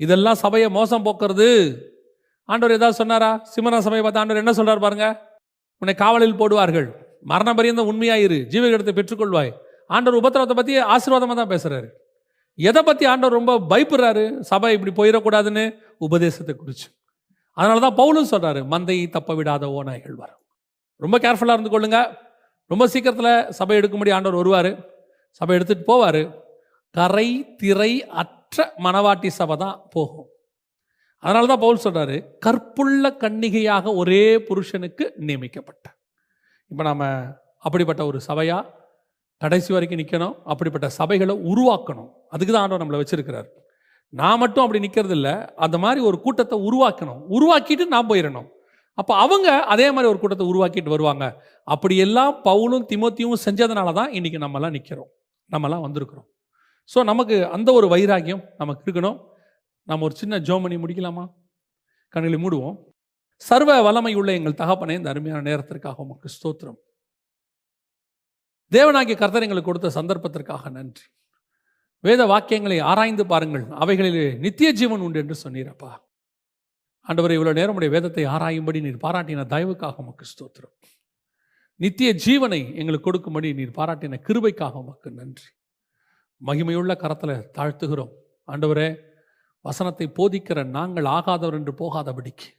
இதெல்லாம் சபையை மோசம் போக்குறது. ஆண்டவர் ஏதாவது சொன்னாரா? சிமனா சபையை பார்த்து ஆண்டவர் என்ன சொல்றாரு பாருங்க, உன்னை காவலில் போடுவார்கள், மரண பரியந்தம் உண்மையாயிரு, ஜீவகிடத்தை பெற்றுக்கொள்வாய். ஆண்டவர் உபத்திரவத்தை பற்றி ஆசீர்வாதமாக தான் பேசுறாரு. எதை பற்றி ஆண்டவர் ரொம்ப பயப்படுறாரு? சபை இப்படி போயிடக்கூடாதுன்னு, உபதேசத்தை குறித்து. அதனால தான் பவுலும் சொல்றாரு, மந்தையை தப்ப விடாத ஓநாய்கள் வரும். ரொம்ப கேர்ஃபுல்லாக இருந்து கொள்ளுங்க. ரொம்ப சீக்கிரத்தில் சபை எடுக்கும்படி ஆண்டவர் வருவார், சபை எடுத்துகிட்டு போவார். கரை திரை அற்ற மணவாட்டி சபை தான் போகும். அதனால தான் பவுல் சொல்றாரு, கற்புள்ள கன்னிகையாக ஒரே புருஷனுக்கு நியமிக்கப்பட்ட. இப்போ நம்ம அப்படிப்பட்ட ஒரு சபையா கடைசி வரைக்கும் நிற்கணும். அப்படிப்பட்ட சபைகளை உருவாக்கணும். அதுக்கு தான் ஆண்டவர் நம்மளை வச்சிருக்கிறார். நான் மட்டும் அப்படி நிற்கிறது இல்லை, அந்த மாதிரி ஒரு கூட்டத்தை உருவாக்கணும். உருவாக்கிட்டு நான் போயிடணும். அப்போ அவங்க அதே மாதிரி ஒரு கூட்டத்தை உருவாக்கிட்டு வருவாங்க. அப்படியெல்லாம் பவுலும் தீமோத்தேயும் செஞ்சதுனால தான் இன்னைக்கு நம்மலாம் நிற்கிறோம், நம்மலாம் வந்திருக்கிறோம். ஸோ நமக்கு அந்த ஒரு வைராகியம் நமக்கு இருக்கணும். நம்ம ஒரு சின்ன ஜோமனி முடிக்கலாமா? கண்களை மூடுவோம். சர்வ வல்லமை உள்ள எங்கள் தகப்பனே, இந்த அருமையான நேரத்திற்காக உமக்கு ஸ்தோத்திரம். தேவனாகிய கர்த்தர் எங்களுக்கு கொடுத்த சந்தர்ப்பத்திற்காக நன்றி. வேத வாக்கியங்களை ஆராய்ந்து பாருங்கள், அவைகளிலே நித்திய ஜீவன் உண்டு என்று சொன்னீரப்பா. ஆண்டவரே, இவ்வளவு நேரம் உடைய வேதத்தை ஆராயும்படி நீர் பாராட்டின தயவுக்காக உமக்கு ஸ்தோத்திரம். நித்திய ஜீவனை எங்களுக்கு கொடுக்கும்படி நீர் பாராட்டின கிருபைக்காக உமக்கு நன்றி. மகிமையுள்ள கரத்தில் தாழ்த்துகிறோம். ஆண்டவரே, வசனத்தை போதிக்கிற நாங்கள் ஆகாதவர் என்று போகாதபடிக்கு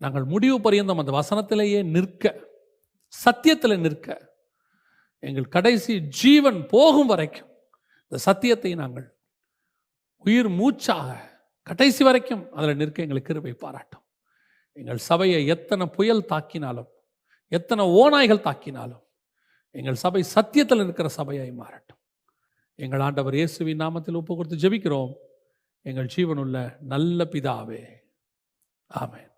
நாங்கள் முடிவு பரியந்தம் அந்த வசனத்திலேயே நிற்க, சத்தியத்தில் நிற்க, எங்கள் கடைசி ஜீவன் போகும் வரைக்கும் இந்த சத்தியத்தை நாங்கள் உயிர் மூச்சாக கடைசி வரைக்கும் அதில் நிற்க எங்களுக்கு கிருபை பாராட்டும். எங்கள் சபையை எத்தனை புயல் தாக்கினாலும், எத்தனை ஓநாய்கள் தாக்கினாலும் எங்கள் சபை சத்தியத்தில் இருக்கிற சபையாய் மாறட்டும். எங்கள் ஆண்டவர் இயேசுவின் நாமத்தில் ஒப்பு கொடுத்து ஜெபிக்கிறோம் எங்கள் ஜீவனுள்ள நல்ல பிதாவே, ஆமென்.